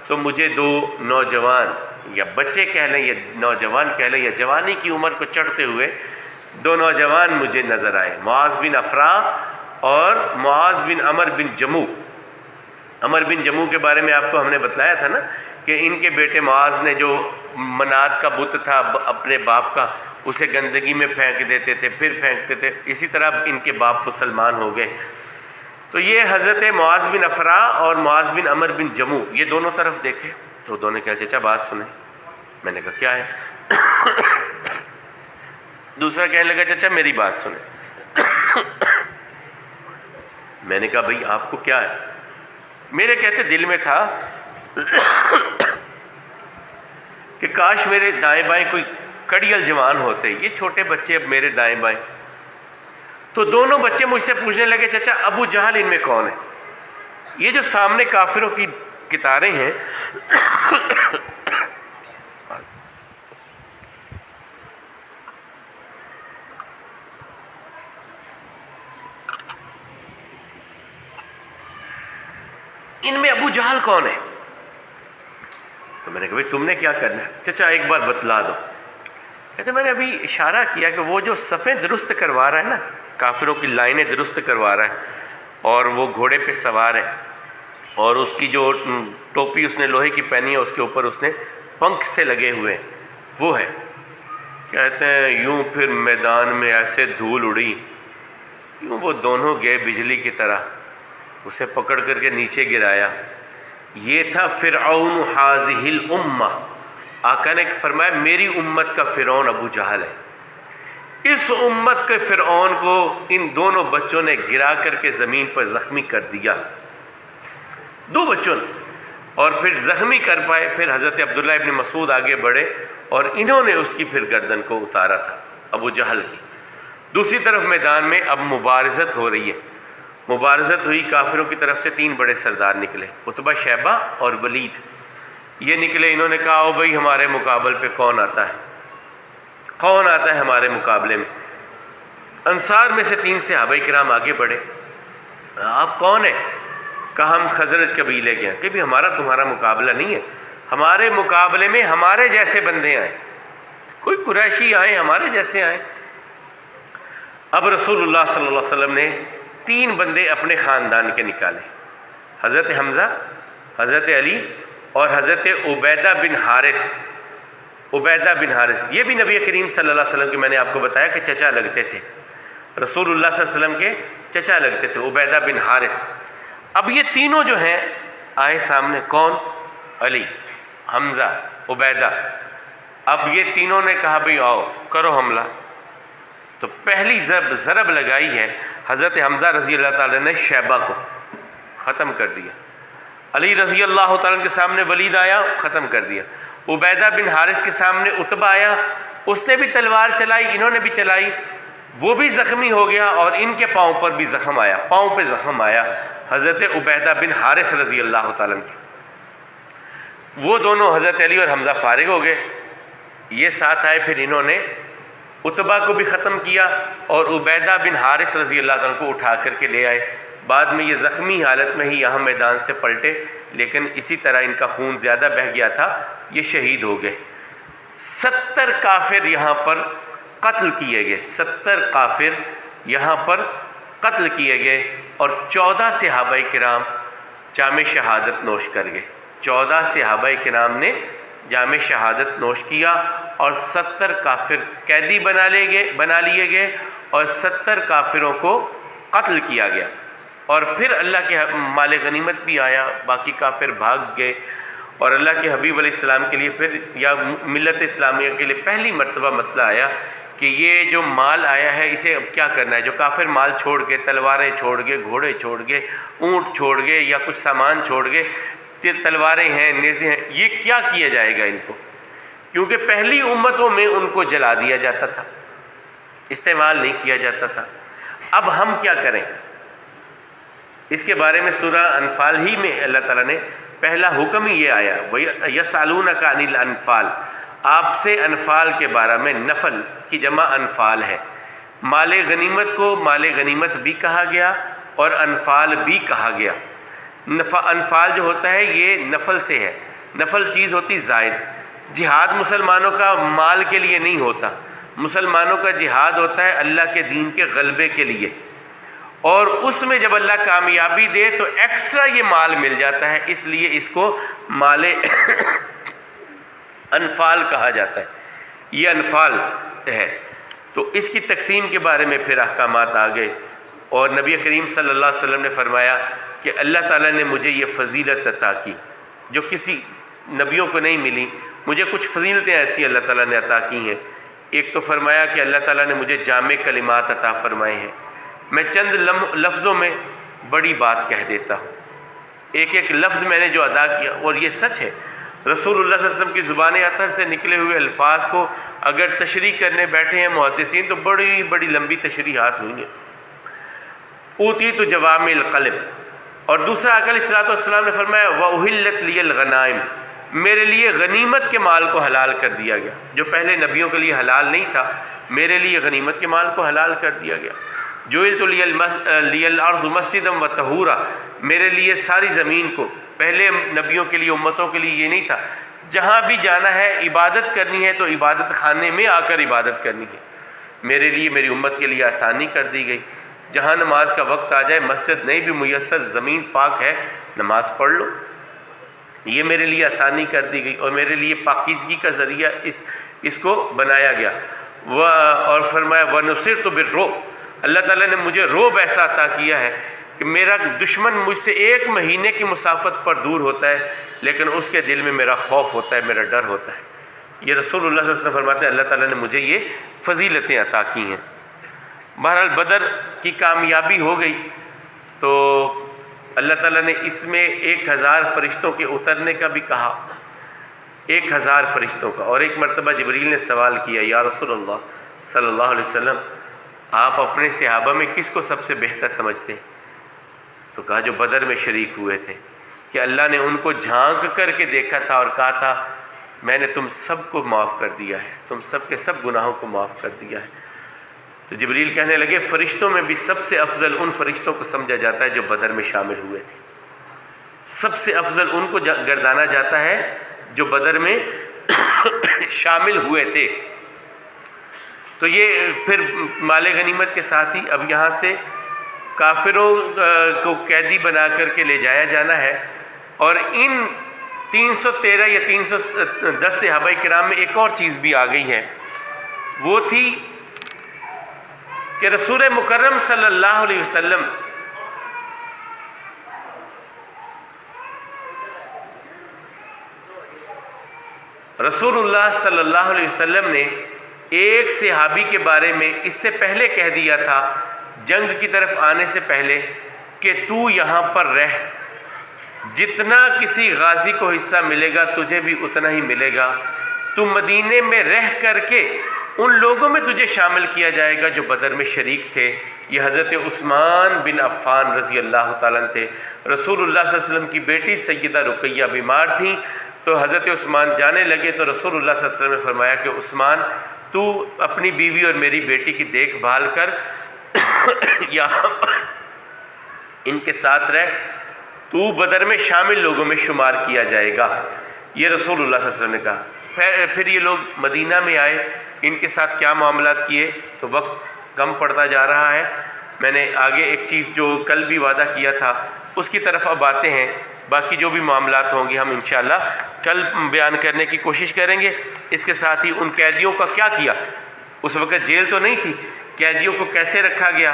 تو مجھے 2 نوجوان، یا بچے کہہ لیں یا نوجوان کہہ لیں، یا جوانی کی عمر کو چڑھتے ہوئے 2 نوجوان مجھے نظر آئے، معاذ بن افراء اور معاذ بن عمر بن جموع۔ عمر بن جموع کے بارے میں آپ کو ہم نے بتلایا تھا نا کہ ان کے بیٹے معاذ نے جو منات کا بت تھا اپنے باپ کا، اسے گندگی میں پھینک دیتے تھے، پھر پھینکتے تھے، اسی طرح ان کے باپ مسلمان ہو گئے۔ تو یہ حضرت معاذ بن افراء اور معاذ بن عمر بن جموع یہ دونوں طرف دیکھے تو دونوں نے کہا چچا بات سنیں۔ میں نے کہا کیا ہے؟ دوسرا کہنے لگا چچا میری بات سنیں۔ میں نے کہا بھئی آپ کو کیا ہے؟ میرے کہتے دل میں تھا کہ کاش میرے دائیں بائیں کوئی کڑیل جوان ہوتے، یہ چھوٹے بچے اب میرے دائیں بائیں۔ تو دونوں بچے مجھ سے پوچھنے لگے چچا ابو جہل ان میں کون ہے؟ یہ جو سامنے کافروں کی کتاریں ہیں ان میں ابو جہل کون ہے؟ تو میں نے کہا بھئی تم نے کیا کرنا ہے؟ چچا ایک بار بتلا دو۔ کہتے میں نے ابھی اشارہ کیا کہ وہ جو صفیں درست کروا رہا ہے نا، کافروں کی لائنیں درست کروا رہا ہے، اور وہ گھوڑے پہ سوار ہے، اور اس کی جو ٹوپی اس نے لوہے کی پہنی ہے اس کے اوپر اس نے پنکھ سے لگے ہوئے ہیں، وہ ہے۔ کہتے ہیں یوں پھر میدان میں ایسے دھول اڑی، یوں وہ دونوں گئے بجلی کی طرح، اسے پکڑ کر کے نیچے گرایا۔ یہ تھا فرعون حاذہ الامہ، آقا نے فرمایا میری امت کا فرعون ابو جہل ہے۔ اس امت کے فرعون کو ان دونوں بچوں نے گرا کر کے زمین پر زخمی کر دیا، دو بچوں نے، اور پھر زخمی کر پائے۔ پھر حضرت عبداللہ ابن مسعود آگے بڑھے اور انہوں نے اس کی پھر گردن کو اتارا تھا، ابو جہل کی۔ دوسری طرف میدان میں اب مبارزت ہو رہی ہے، مبارزت ہوئی، کافروں کی طرف سے 3 بڑے سردار نکلے، عتبہ، شیبہ اور ولید۔ یہ نکلے، انہوں نے کہا او بھائی ہمارے مقابل پہ کون آتا ہے، کون آتا ہے ہمارے مقابلے میں؟ انصار میں سے 3 صحابہ کرام آگے بڑھے، آپ کون ہیں؟ کہا ہم خزرج قبیلے کے ہیں۔ کہ بھی ہمارا تمہارا مقابلہ نہیں ہے، ہمارے مقابلے میں ہمارے جیسے بندے آئیں، کوئی قریشی آئیں، ہمارے جیسے آئیں۔ اب رسول اللہ صلی اللہ علیہ وسلم نے 3 بندے اپنے خاندان کے نکالے، حضرت حمزہ، حضرت علی اور حضرت عبیدہ بن حارث۔ عبیدہ بن حارث یہ بھی نبی کریم صلی اللہ علیہ وسلم کے، میں نے آپ کو بتایا کہ چچا لگتے تھے، رسول اللہ صلی اللہ علیہ وسلم کے چچا لگتے تھے، عبیدہ بن حارث۔ اب یہ تینوں جو ہیں آئے سامنے، کون؟ علی، حمزہ، عبیدہ۔ اب یہ تینوں نے کہا بھئی آؤ کرو حملہ۔ تو پہلی ضرب لگائی ہے حضرت حمزہ رضی اللہ تعالیٰ نے شیبہ کو، ختم کر دیا۔ علی رضی اللہ تعالیٰ کے سامنے ولید آیا، ختم کر دیا۔ عبیدہ بن حارث کے سامنے عتبہ آیا، اس نے بھی تلوار چلائی، انہوں نے بھی چلائی، وہ بھی زخمی ہو گیا، اور ان کے پاؤں پر بھی زخم آیا، پاؤں پہ زخم آیا حضرت عبیدہ بن حارث رضی اللہ تعالیٰ کے۔ وہ دونوں حضرت علی اور حمزہ فارغ ہو گئے، یہ ساتھ آئے، پھر انہوں نے عتبہ کو بھی ختم کیا اور عبیدہ بن حارث رضی اللہ تعالیٰ کو اٹھا کر کے لے آئے۔ بعد میں یہ زخمی حالت میں ہی یہاں میدان سے پلٹے، لیکن اسی طرح ان کا خون زیادہ بہہ گیا تھا، یہ شہید ہو گئے۔ 70 کافر یہاں پر قتل کیے گئے، 70 کافر یہاں پر قتل کیے گئے، اور 14 صحابہ کرام جام شہادت نوش کر گئے۔ 14 صحابہ کرام نے جام شہادت نوش کیا، اور 70 کافر قیدی بنا لیے گئے، اور 70 کافروں کو قتل کیا گیا۔ اور پھر اللہ کے مال غنیمت بھی آیا، باقی کافر بھاگ گئے، اور اللہ کے حبیب علیہ السلام کے لیے پھر، یا ملت اسلامیہ کے لیے پہلی مرتبہ مسئلہ آیا کہ یہ جو مال آیا ہے اسے اب کیا کرنا ہے۔ جو کافر مال چھوڑ کے، تلواریں چھوڑ کے، گھوڑے چھوڑ کے، اونٹ چھوڑ گئے، یا کچھ سامان چھوڑ گئے، تلواریں ہیں، نیزے ہیں، یہ کیا کیا جائے گا ان کو؟ کیونکہ پہلی امتوں میں ان کو جلا دیا جاتا تھا، استعمال نہیں کیا جاتا تھا۔ اب ہم کیا کریں؟ اس کے بارے میں سورہ انفال ہی میں اللہ تعالیٰ نے پہلا حکم ہی یہ آیا، یسألونک عن الانفال، آپ سے انفال کے بارے میں، نفل کی جمع انفال ہے۔ مال غنیمت کو مال غنیمت بھی کہا گیا اور انفال بھی کہا گیا۔ انفال جو ہوتا ہے یہ نفل سے ہے، نفل چیز ہوتی زائد۔ جہاد مسلمانوں کا مال کے لیے نہیں ہوتا، مسلمانوں کا جہاد ہوتا ہے اللہ کے دین کے غلبے کے لیے، اور اس میں جب اللہ کامیابی دے تو ایکسٹرا یہ مال مل جاتا ہے، اس لیے اس کو مال انفال کہا جاتا ہے، یہ انفال ہے۔ تو اس کی تقسیم کے بارے میں پھر احکامات آ گئے، اور نبی کریم صلی اللہ علیہ وسلم نے فرمایا کہ اللہ تعالیٰ نے مجھے یہ فضیلت عطا کی جو کسی نبیوں کو نہیں ملی، مجھے کچھ فضیلتیں ایسی اللہ تعالیٰ نے عطا کی ہیں۔ ایک تو فرمایا کہ اللہ تعالیٰ نے مجھے جامع کلمات عطا فرمائے ہیں، میں چند لفظوں میں بڑی بات کہہ دیتا ہوں، ایک ایک لفظ میں نے جو ادا کیا، اور یہ سچ ہے، رسول اللہ صلی اللہ علیہ وسلم کی زبان اطہر سے نکلے ہوئے الفاظ کو اگر تشریح کرنے بیٹھے ہیں محدثین تو بڑی بڑی لمبی تشریحات ہوئی ہیں۔ اوتیت جوامع القلم، اور دوسرا آقا علیہ الصلوۃ والسلام نے فرمایا وَأُحِلَّتْ لِيَ الْغَنَائِمُ، میرے لیے غنیمت کے مال کو حلال کر دیا گیا، جو پہلے نبیوں کے لیے حلال نہیں تھا، میرے لیے غنیمت کے مال کو حلال کر دیا گیا۔ جُعِلْتُ لِيَ الْأَرْضُ مَسْجِدًا وَطَہُورًا، میرے لیے ساری زمین کو، پہلے نبیوں کے لیے، امتوں کے لیے یہ نہیں تھا، جہاں بھی جانا ہے عبادت کرنی ہے تو عبادت خانے میں آ کر عبادت کرنی ہے، میرے لیے، میری امت کے لیے آسانی کر دی گئی۔ جہاں نماز کا وقت آ جائے، مسجد نہیں بھی میسر، زمین پاک ہے، نماز پڑھ لو، یہ میرے لیے آسانی کر دی گئی، اور میرے لیے پاکیزگی کا ذریعہ اس کو بنایا گیا۔ اور فرمایا وَنُصِرْتُ بِالرُّعْبِ، اللہ تعالیٰ نے مجھے رعب ایسا عطا کیا ہے کہ میرا دشمن مجھ سے 1 مہینے کی مسافت پر دور ہوتا ہے، لیکن اس کے دل میں میرا خوف ہوتا ہے، میرا ڈر ہوتا ہے۔ یہ رسول اللہ صلی اللہ علیہ وسلم فرماتے ہیں اللہ تعالیٰ نے مجھے یہ فضیلتیں عطا کی ہیں۔ بہرحال بدر کی کامیابی ہو گئی تو اللہ تعالیٰ نے اس میں 1000 فرشتوں کے اترنے کا بھی کہا، 1000 فرشتوں کا۔ اور ایک مرتبہ جبریل نے سوال کیا، یا رسول اللہ صلی اللہ علیہ وسلم آپ اپنے صحابہ میں کس کو سب سے بہتر سمجھتے ہیں؟ تو کہا جو بدر میں شریک ہوئے تھے، کہ اللہ نے ان کو جھانک کر کے دیکھا تھا اور کہا تھا میں نے تم سب کو معاف کر دیا ہے، تم سب کے سب گناہوں کو معاف کر دیا ہے۔ تو جبریل کہنے لگے فرشتوں میں بھی سب سے افضل ان فرشتوں کو سمجھا جاتا ہے جو بدر میں شامل ہوئے تھے، سب سے افضل ان کو گردانا جاتا ہے جو بدر میں شامل ہوئے تھے۔ تو یہ پھر مال غنیمت کے ساتھ ہی اب یہاں سے کافروں کو قیدی بنا کر کے لے جایا جانا ہے، اور ان 313 یا 310 صحابہ کرام میں ایک اور چیز بھی آ گئی ہے، وہ تھی کہ رسول مکرم صلی اللہ علیہ وسلم رسول اللہ صلی اللہ علیہ وسلم نے ایک صحابی کے بارے میں اس سے پہلے کہہ دیا تھا جنگ کی طرف آنے سے پہلے کہ تو یہاں پر رہ، جتنا کسی غازی کو حصہ ملے گا تجھے بھی اتنا ہی ملے گا، تو مدینے میں رہ کر کے ان لوگوں میں تجھے شامل کیا جائے گا جو بدر میں شریک تھے۔ یہ حضرت عثمان بن عفان رضی اللہ تعالیٰ عنہ تھے۔ رسول اللہ صلی اللہ علیہ وسلم کی بیٹی سیدہ رقیہ بیمار تھیں، تو حضرت عثمان جانے لگے تو رسول اللہ صلی اللہ علیہ وسلم نے فرمایا کہ عثمان تو اپنی بیوی اور میری بیٹی کی دیکھ بھال کر یہاں ان کے ساتھ رہ، تو بدر میں شامل لوگوں میں شمار کیا جائے گا، یہ رسول اللہ صلی اللہ علیہ وسلم نے کہا۔ پھر یہ لوگ مدینہ میں آئے، ان کے ساتھ کیا معاملات کیے تو وقت کم پڑتا جا رہا ہے، میں نے آگے ایک چیز جو کل بھی وعدہ کیا تھا اس کی طرف اب آتے ہیں، باقی جو بھی معاملات ہوں گے ہم انشاءاللہ کل بیان کرنے کی کوشش کریں گے۔ اس کے ساتھ ہی ان قیدیوں کا کیا کیا، اس وقت جیل تو نہیں تھی، قیدیوں کو کیسے رکھا گیا،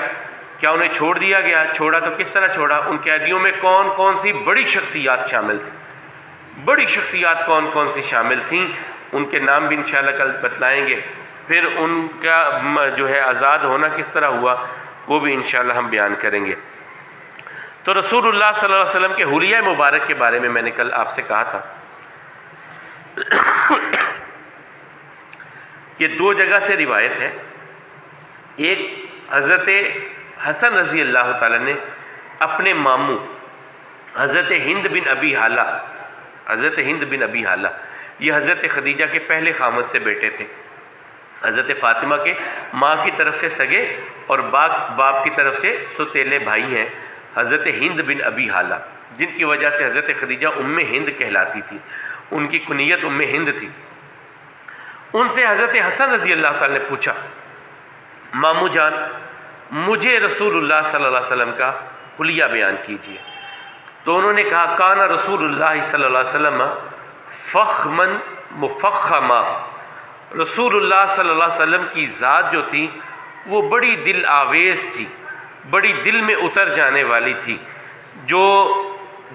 کیا انہیں چھوڑ دیا گیا، چھوڑا تو کس طرح چھوڑا، ان قیدیوں میں کون کون سی بڑی شخصیات شامل تھیں، بڑی شخصیات کون کون سی شامل تھیں، ان کے نام بھی انشاءاللہ کل بتلائیں گے۔ پھر ان کا جو ہے آزاد ہونا کس طرح ہوا وہ بھی انشاءاللہ ہم بیان کریں گے۔ تو رسول اللہ صلی اللہ علیہ وسلم کے حلیہ مبارک کے بارے میں نے کل آپ سے کہا تھا یہ 2 جگہ سے روایت ہے۔ ایک حضرت حسن رضی اللہ تعالیٰ نے اپنے ماموں حضرت ہند بن ابی حالہ، حضرت ہند بن ابی حالہ یہ حضرت خدیجہ کے پہلے خامد سے بیٹے تھے، حضرت فاطمہ کے ماں کی طرف سے سگے اور باپ کی طرف سے سوتیلے بھائی ہیں، حضرت ہند بن ابی حالہ، جن کی وجہ سے حضرت خدیجہ ام ہند کہلاتی تھی، ان کی کنیت ام ہند تھی۔ ان سے حضرت حسن رضی اللہ تعالیٰ نے پوچھا ماموں جان مجھے رسول اللہ صلی اللہ علیہ وسلم کا حلیہ بیان کیجیے۔ تو انہوں نے کہا کان رسول اللہ صلی اللہ علیہ وسلم فخمن مفخما، رسول اللہ صلی اللہ علیہ وسلم کی ذات جو تھی وہ بڑی دل آویز تھی، بڑی دل میں اتر جانے والی تھی، جو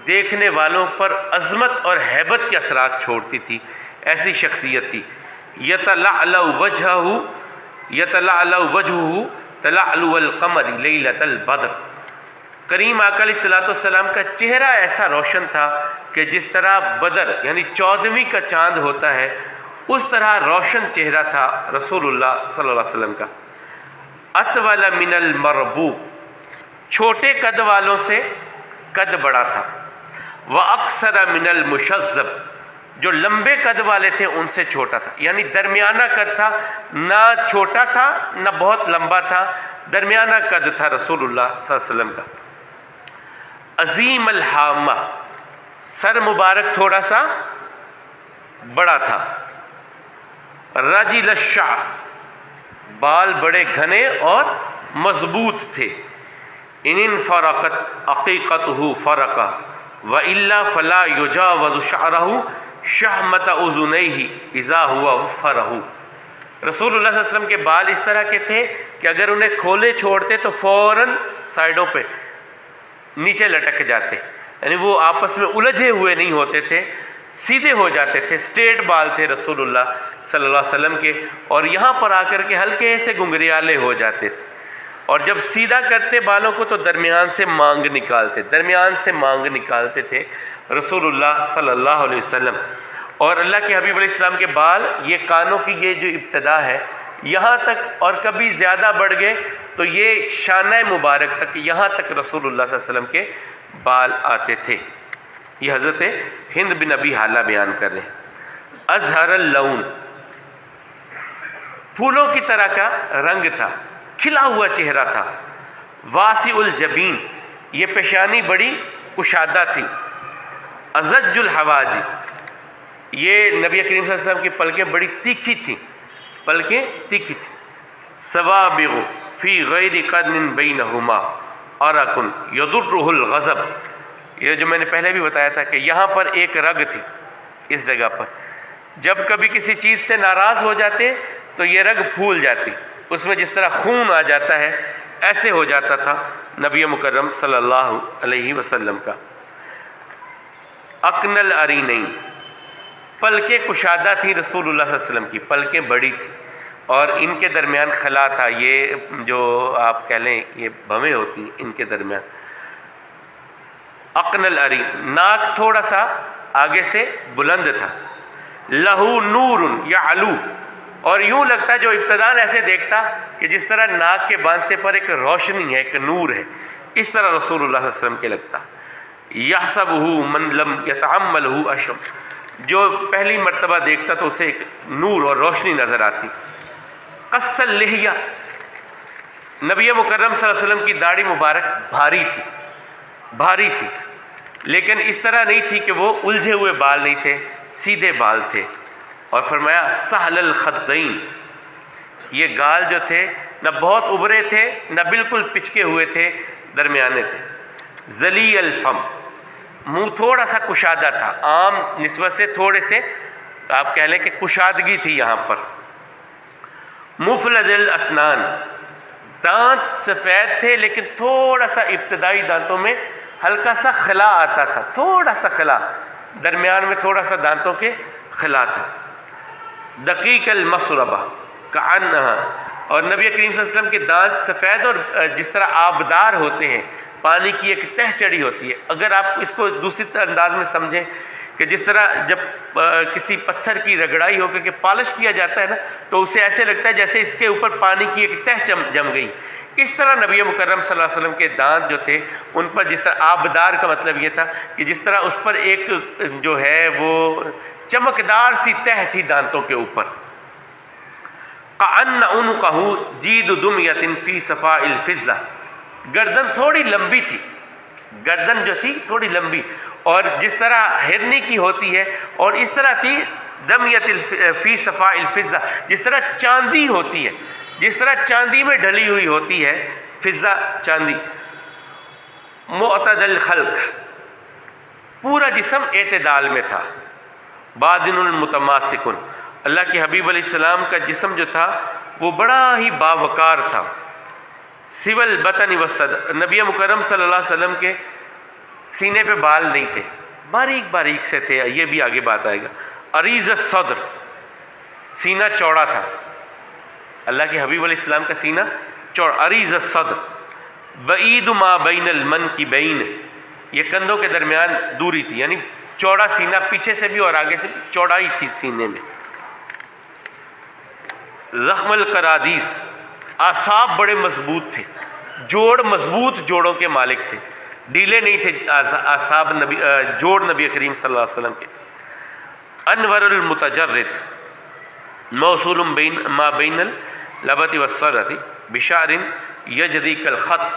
دیکھنے والوں پر عظمت اور ہیبت کے اثرات چھوڑتی تھی، ایسی شخصیت تھی۔ یتلعلع وجہہ تلعلع القمر لیلۃ البدر، کریم آقا علیہ الصلوۃ والسلام کا چہرہ ایسا روشن تھا کہ جس طرح بدر یعنی 14ویں کا چاند ہوتا ہے اس طرح روشن چہرہ تھا رسول اللہ صلی اللہ علیہ وسلم کا۔ اطول من المربوع، چھوٹے قد والوں سے قد بڑا تھا، واکثر من المشذب، جو لمبے قد والے تھے ان سے چھوٹا تھا، یعنی درمیانہ قد تھا، نہ چھوٹا تھا نہ بہت لمبا تھا، درمیانہ قد تھا رسول اللہ صلی اللہ علیہ وسلم کا۔ عظیم الحامہ، سر مبارک تھوڑا سا بڑا تھا، رجل الشعر، بال بڑے گھنے اور مضبوط تھے، ان انفرقت عقیقتہ فرقہ والا فلا یجاوز شعرہ شہمت اذنیہ اذا ہوا وفرہ، رسول اللہ صلی اللہ علیہ وسلم کے بال اس طرح کے تھے کہ اگر انہیں کھولے چھوڑتے تو فوراً سائڈوں پہ نیچے لٹک جاتے، یعنی وہ آپس میں الجھے ہوئے نہیں ہوتے تھے، سیدھے ہو جاتے تھے، اسٹریٹ بال تھے رسول اللہ صلی اللہ علیہ وسلم کے، اور یہاں پر آ کر کے ہلکے سے گنگریالے ہو جاتے تھے، اور جب سیدھا کرتے بالوں کو تو درمیان سے مانگ نکالتے تھے رسول اللہ صلی اللہ علیہ وسلم۔ اور اللہ کے حبیب علیہ السلام کے بال، یہ کانوں کی یہ جو ابتدا ہے یہاں تک، اور کبھی زیادہ بڑھ گئے تو یہ شانہ مبارک تک، یہاں تک رسول اللہ صلی اللہ علیہ وسلم کے بال آتے تھے۔ یہ حضرت ہند بن ابی حالہ بیان کر رہے ہیں۔ ازہر اللون، پھولوں کی طرح کا رنگ تھا، کھلا ہوا چہرہ تھا۔ واسع الجبین، یہ پیشانی بڑی کشادہ تھی۔ ازج الحواجی، یہ نبی کریم صلی اللہ علیہ وسلم کی پلکیں بڑی تیکھی تھیں، سوابغ فی غیر قرن بینہما عرق یضرہ الغضب، یہ جو میں نے پہلے بھی بتایا تھا کہ یہاں پر ایک رگ تھی، اس جگہ پر جب کبھی کسی چیز سے ناراض ہو جاتے تو یہ رگ پھول جاتی، اس میں جس طرح خون آ جاتا ہے ایسے ہو جاتا تھا نبی مکرم صلی اللہ علیہ وسلم کا۔ اقن العرینین، پلکیں کشادہ تھیں رسول اللہ صلی اللہ علیہ وسلم کی، پلکیں بڑی تھیں اور ان کے درمیان خلا تھا، یہ جو آپ کہہ لیں یہ بھویں ہوتی ہیں ان کے درمیان۔ اقن العرین، ناک تھوڑا سا آگے سے بلند تھا۔ لہو نور یعلو، اور یوں لگتا جو ابتداء ایسے دیکھتا کہ جس طرح ناک کے باندھنے پر ایک روشنی ہے، ایک نور ہے، اس طرح رسول اللہ صلی اللہ علیہ وسلم کے لگتا۔ یحسبہ من لم یتعملہ اشم، جو پہلی مرتبہ دیکھتا تو اسے ایک نور اور روشنی نظر آتی۔ قص اللحیہ، نبی مکرم صلی اللہ علیہ وسلم کی داڑھی مبارک بھاری تھی، لیکن اس طرح نہیں تھی کہ وہ الجھے ہوئے بال نہیں تھے، سیدھے بال تھے۔ اور فرمایا سہل الخدین، یہ گال جو تھے نہ بہت ابھرے تھے نہ بالکل پچکے ہوئے تھے، درمیانے تھے۔ ذلی الفم، منہ تھوڑا سا کشادہ تھا، عام نسبت سے تھوڑے سے آپ کہہ لیں کہ کشادگی تھی یہاں پر۔ مفلج الاسنان، دانت سفید تھے لیکن تھوڑا سا ابتدائی دانتوں میں ہلکا سا خلا آتا تھا، تھوڑا سا خلا، درمیان میں تھوڑا سا دانتوں کے خلا تھا۔ دقیق المسربہ کعنہا، اور نبی کریم صلی اللہ علیہ وسلم کے دانت سفید اور جس طرح آبدار ہوتے ہیں، پانی کی ایک تہ چڑھی ہوتی ہے۔ اگر آپ اس کو دوسری انداز میں سمجھیں کہ جس طرح جب کسی پتھر کی رگڑائی ہو کر کے پالش کیا جاتا ہے نا تو اسے ایسے لگتا ہے جیسے اس کے اوپر پانی کی ایک تہ جم گئی، اس طرح نبی مکرم صلی اللہ علیہ وسلم کے دانت جو تھے ان پر جس طرح آبدار کا مطلب یہ تھا کہ جس طرح اس پر ایک جو ہے وہ چمکدار سی تہ تھی دانتوں کے اوپر۔ قعن عنقہ جید دمیۃ فی صفاء الفضہ، گردن تھوڑی لمبی تھی، گردن جو تھی تھوڑی لمبی، اور جس طرح ہرنی کی ہوتی ہے، اور اس طرح تھی دمیۃ فی صفاء الفضہ، جس طرح چاندی ہوتی ہے، جس طرح چاندی میں ڈھلی ہوئی ہوتی ہے، فضہ چاندی۔ معتدل خلق، پورا جسم اعتدال میں تھا۔ بادن المتماسکن، اللہ کے حبیب علیہ السلام کا جسم جو تھا وہ بڑا ہی باوقار تھا۔ سوى البطن والصدر، نبی مکرم صلی اللہ علیہ وسلم کے سینے پہ بال نہیں تھے، باریک باریک سے تھے، یہ بھی آگے بات آئے گا۔ عریض الصدر، سینہ چوڑا تھا، اللہ کے حبیب علیہ السلام کا سینہ چوڑا۔ عریض الصدر، بعید ما بین المنکبین، یہ کندھوں کے درمیان دوری تھی، یعنی چوڑا سینہ، پیچھے سے بھی اور آگے سے بھی چوڑائی تھی سینے میں۔ زخم القرادیس، اعصاب بڑے مضبوط تھے، جوڑ مضبوط جوڑوں کے مالک تھے، ڈھیلے نہیں تھے اعصاب، جوڑ نبی کریم صلی اللہ علیہ وسلم کے۔ انور المتجرد، موصول بین ما بین اللبۃ والسرۃ بشعر یجری کالخط،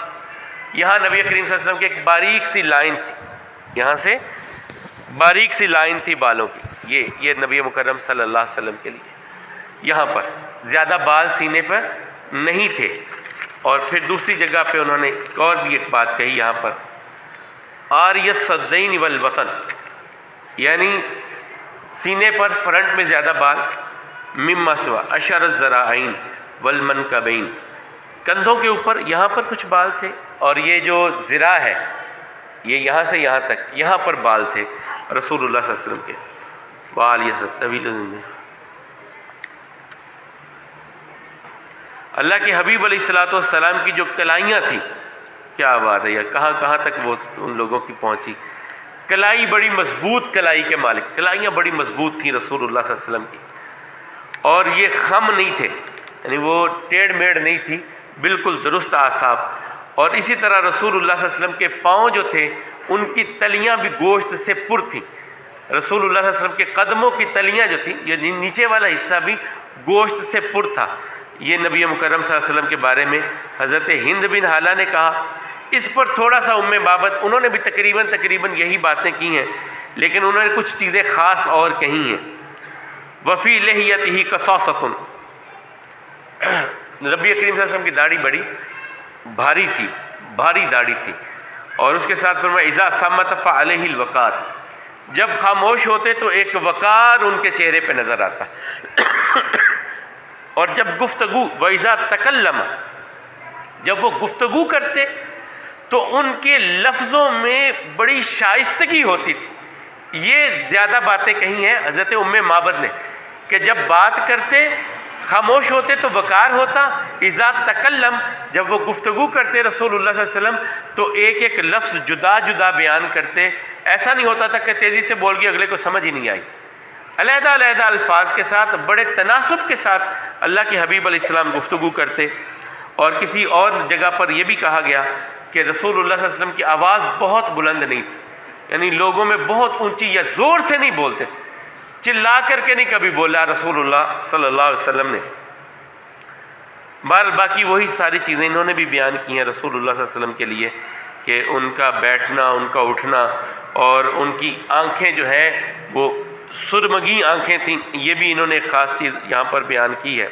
یہاں نبی کریم صلی اللہ علیہ وسلم کی ایک باریک سی لائن تھی، یہاں سے باریک سی لائن تھی بالوں کی، یہ نبی مکرم صلی اللہ علیہ وسلم کے لیے، یہاں پر زیادہ بال سینے پر نہیں تھے۔ اور پھر دوسری جگہ پہ انہوں نے اور بھی ایک بات کہی یہاں پر، عاری الصدین والبطن، یعنی سینے پر فرنٹ میں زیادہ بال، مما سوا اشر الذراعین والمنکبین، کندھوں کے اوپر یہاں پر کچھ بال تھے، اور یہ جو ذراع ہے یہ یہاں سے یہاں تک، یہاں پر بال تھے رسول اللہ صلی اللہ علیہ وسلم کے۔ والی طویل زندگی۔ اللہ کے حبیب علیہ الصلوۃ والسلام کی جو کلائیاں تھیں، کیا بات ہے یار، کہاں کہاں تک وہ ان لوگوں کی پہنچی۔ کلائی بڑی مضبوط کلائی کے مالک، کلائیاں بڑی مضبوط تھیں رسول اللہ صلی اللہ علیہ وسلم کی، اور یہ خم نہیں تھے، یعنی وہ ٹیڑھ میڑھ نہیں تھی، بالکل درست اعصاب۔ اور اسی طرح رسول اللہ صلی اللہ علیہ وسلم کے پاؤں جو تھے ان کی تلیاں بھی گوشت سے پر تھیں۔ رسول اللہ صلی اللہ علیہ وسلم کے قدموں کی تلیاں جو تھیں، یہ نیچے والا حصہ بھی گوشت سے پر تھا۔ یہ نبی مکرم صلی اللہ علیہ وسلم کے بارے میں حضرت ہند بن حالہ نے کہا۔ اس پر تھوڑا سا بابت انہوں نے بھی تقریباً یہی باتیں کی ہیں، لیکن انہوں نے کچھ چیزیں خاص اور کہی ہیں۔ وفی لحیتہ قصاصۃ، نبی کریم صلی اللہ علیہ وسلم کی داڑھی بڑی بھاری تھی، بھاری داڑھی تھی، اور اس کے ساتھ فرمایا اذا صمت فعلیہ الوقار، جب خاموش ہوتے تو ایک وقار ان کے چہرے پہ نظر آتا، اور جب گفتگو وَإِذَا تَكَلَّمَ، جب وہ گفتگو کرتے تو ان کے لفظوں میں بڑی شائستگی ہوتی تھی۔ یہ زیادہ باتیں کہی ہیں حضرت معبد نے کہ جب بات کرتے خاموش ہوتے تو وقار ہوتا، اذا تکلم، جب وہ گفتگو کرتے رسول اللہ صلی اللہ علیہ وسلم تو ایک ایک لفظ جدا جدا بیان کرتے، ایسا نہیں ہوتا تھا کہ تیزی سے بول گئے اگلے کو سمجھ ہی نہیں آئی۔ علیحدہ علیحدہ الفاظ کے ساتھ بڑے تناسب کے ساتھ اللہ کے حبیب علیہ السلام گفتگو کرتے۔ اور کسی اور جگہ پر یہ بھی کہا گیا کہ رسول اللہ صلی اللہ علیہ وسلم کی آواز بہت بلند نہیں تھی، یعنی لوگوں میں بہت اونچی یا زور سے نہیں بولتے تھے، چلا کر کے نہیں کبھی بولا رسول اللہ صلی اللہ علیہ وسلم نے۔ بہرحال باقی وہی ساری چیزیں انہوں نے بھی بیان کی ہیں رسول اللہ صلی اللہ علیہ وسلم کے لیے، کہ ان کا بیٹھنا، ان کا اٹھنا، اور ان کی آنکھیں جو ہیں وہ سرمگی آنکھیں تھیں، یہ بھی انہوں نے ایک خاص چیز یہاں پر بیان کی ہے۔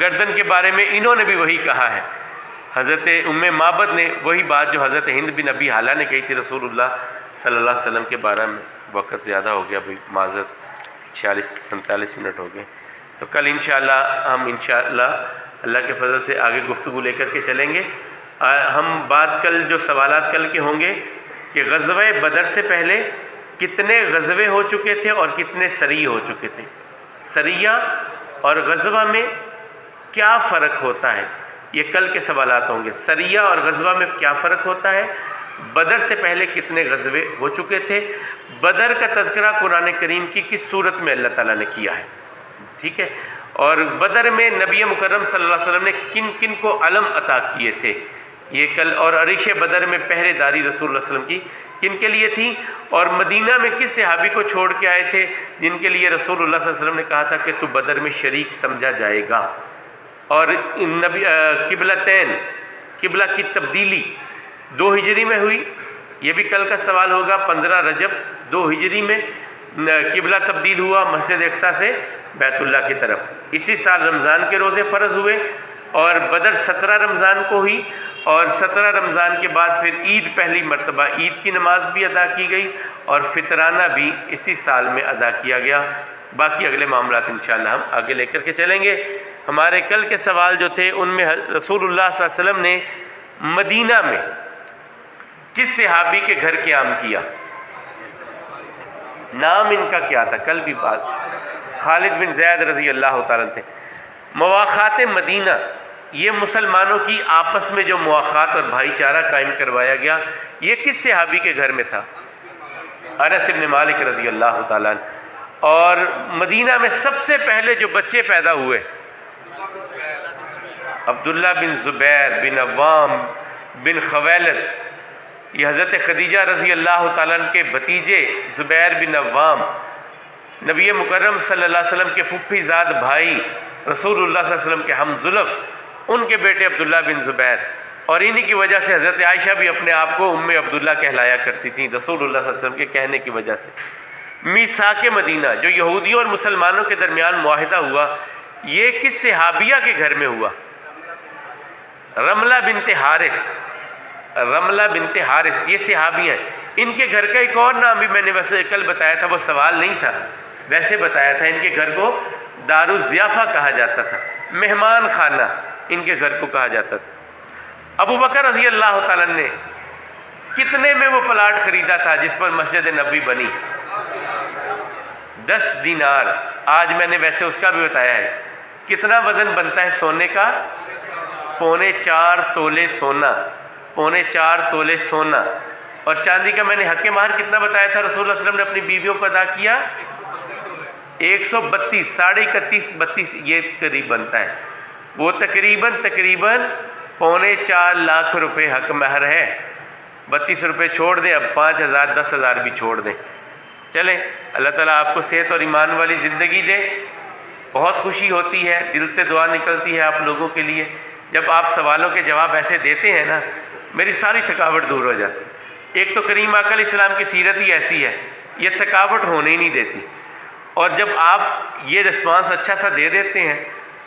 گردن کے بارے میں انہوں نے بھی وہی کہا ہے، حضرت معبد نے وہی بات جو حضرت ہند بن ابی حالہ نے کہی تھی رسول اللہ صلی اللہ علیہ وسلم کے بارے میں۔ وقت زیادہ ہو گیا بھائی، معذرت، 46-47 منٹ ہو گئے، تو کل انشاءاللہ ہم انشاءاللہ اللہ کے فضل سے آگے گفتگو لے کر کے چلیں گے۔ ہم بات کل جو سوالات کل کے ہوں گے کہ غزوہ بدر سے پہلے کتنے غزوے ہو چکے تھے اور کتنے سریہ ہو چکے تھے، سریہ اور غزوہ میں کیا فرق ہوتا ہے، یہ کل کے سوالات ہوں گے۔ سریہ اور غزوہ میں کیا فرق ہوتا ہے، بدر سے پہلے کتنے غزوے ہو چکے تھے، بدر کا تذکرہ قرآن کریم کی کس صورت میں اللہ تعالیٰ نے کیا ہے، ٹھیک ہے، اور بدر میں نبی مکرم صلی اللہ علیہ وسلم نے کن کن کو علم عطا کیے تھے، یہ کل، اور عریش بدر میں پہرے داری رسول اللہ صلی اللہ علیہ وسلم کی کن کے لیے تھی، اور مدینہ میں کس صحابی کو چھوڑ کے آئے تھے جن کے لیے رسول اللہ صلی اللہ علیہ وسلم نے کہا تھا کہ تو بدر میں شریک سمجھا جائے گا، اور نبی قبلتین، قبلہ کی تبدیلی 2 ہجری میں ہوئی، یہ بھی کل کا سوال ہوگا۔ 15 رجب 2 ہجری میں قبلہ تبدیل ہوا مسجد اقصیٰ سے بیت اللہ کی طرف۔ اسی سال رمضان کے روزے فرض ہوئے، اور بدر 17 رمضان کو ہوئی، اور 17 رمضان کے بعد پھر عید پہلی مرتبہ عید کی نماز بھی ادا کی گئی، اور فطرانہ بھی اسی سال میں ادا کیا گیا۔ باقی اگلے معاملات انشاءاللہ ہم آگے لے کر کے چلیں گے۔ ہمارے کل کے سوال جو تھے ان میں رسول اللہ صلی اللہ علیہ وسلم نے مدینہ میں کس صحابی کے گھر قیام کیا، نام ان کا کیا تھا، کل بھی بات، خالد بن زید رضی اللہ تعالیٰ تھے۔ مواخات مدینہ، یہ مسلمانوں کی آپس میں جو مواخات اور بھائی چارہ قائم کروایا گیا، یہ کس صحابی کے گھر میں تھا، انس بن مالک رضی اللہ تعالیٰ عنہ۔ اور مدینہ میں سب سے پہلے جو بچے پیدا ہوئے، عبداللہ بن زبیر بن عوام بن خویلد، یہ حضرت خدیجہ رضی اللہ تعالیٰ عنہ کے بھتیجے زبیر بن عوام، نبی مکرم صلی اللہ علیہ وسلم کے پھپھی زاد بھائی، رسول اللہ صلی اللہ علیہ وسلم کے ہم زلف، ان کے بیٹے عبداللہ بن زبیر، اور انہی کی وجہ سے حضرت عائشہ بھی اپنے آپ کو ام عبداللہ کہلایا کرتی تھیں رسول اللہ صلی اللہ علیہ وسلم کے کہنے کی وجہ سے۔ میثاق مدینہ، جو یہودیوں اور مسلمانوں کے درمیان معاہدہ ہوا، یہ کس صحابیہ کے گھر میں ہوا، رملہ بنت حارث، رملہ بنت حارث، یہ صحابی ہیں۔ ان کے گھر کا ایک اور نام بھی میں نے ویسے کل بتایا تھا، وہ سوال نہیں تھا، ویسے بتایا تھا، ان کے گھر کو دار الضیافہ کہا جاتا تھا، مہمان خانہ ان کے گھر کو کہا جاتا تھا۔ ابو بکر رضی اللہ تعالیٰ نے کتنے میں وہ پلاٹ خریدا تھا جس پر مسجد نبوی بنی، 10 دینار، آج میں نے ویسے اس کا بھی بتایا ہے کتنا وزن بنتا ہے سونے کا، 4.25 تولے سونا، 4.25 تولے سونا۔ اور چاندی کا میں نے حق مہر کتنا بتایا تھا، رسول اللہ صلی اللہ علیہ وسلم نے اپنی بیویوں کو ادا کیا 132، 31.5 یہ قریب بنتا ہے، وہ تقریباً 4.25 لاکھ روپے حق مہر ہے۔ 32 روپے چھوڑ دیں، اب 5,000 10,000 بھی چھوڑ دیں۔ چلیں، اللہ تعالیٰ آپ کو صحت اور ایمان والی زندگی دے۔ بہت خوشی ہوتی ہے، دل سے دعا نکلتی ہے آپ لوگوں کے لیے، جب آپ سوالوں کے جواب ایسے دیتے ہیں نا، میری ساری تھکاوٹ دور ہو جاتی ہے۔ ایک تو کریم آقا علیہ السلام کی سیرت ہی ایسی ہے، یہ تھکاوٹ ہونے ہی نہیں دیتی، اور جب آپ یہ رسپانس اچھا سا دے دیتے ہیں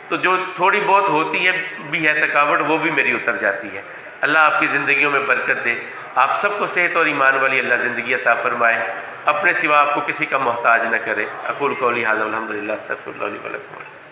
تو جو تھوڑی بہت ہوتی ہے بھی ہے تھکاوٹ، وہ بھی میری اتر جاتی ہے۔ اللہ آپ کی زندگیوں میں برکت دے، آپ سب کو صحت اور ایمان والی اللہ زندگی عطا فرمائے، اپنے سوا آپ کو کسی کا محتاج نہ کرے۔ اقول قولی ھذا والحمد للہ، استغفر اللہ لی ولکم۔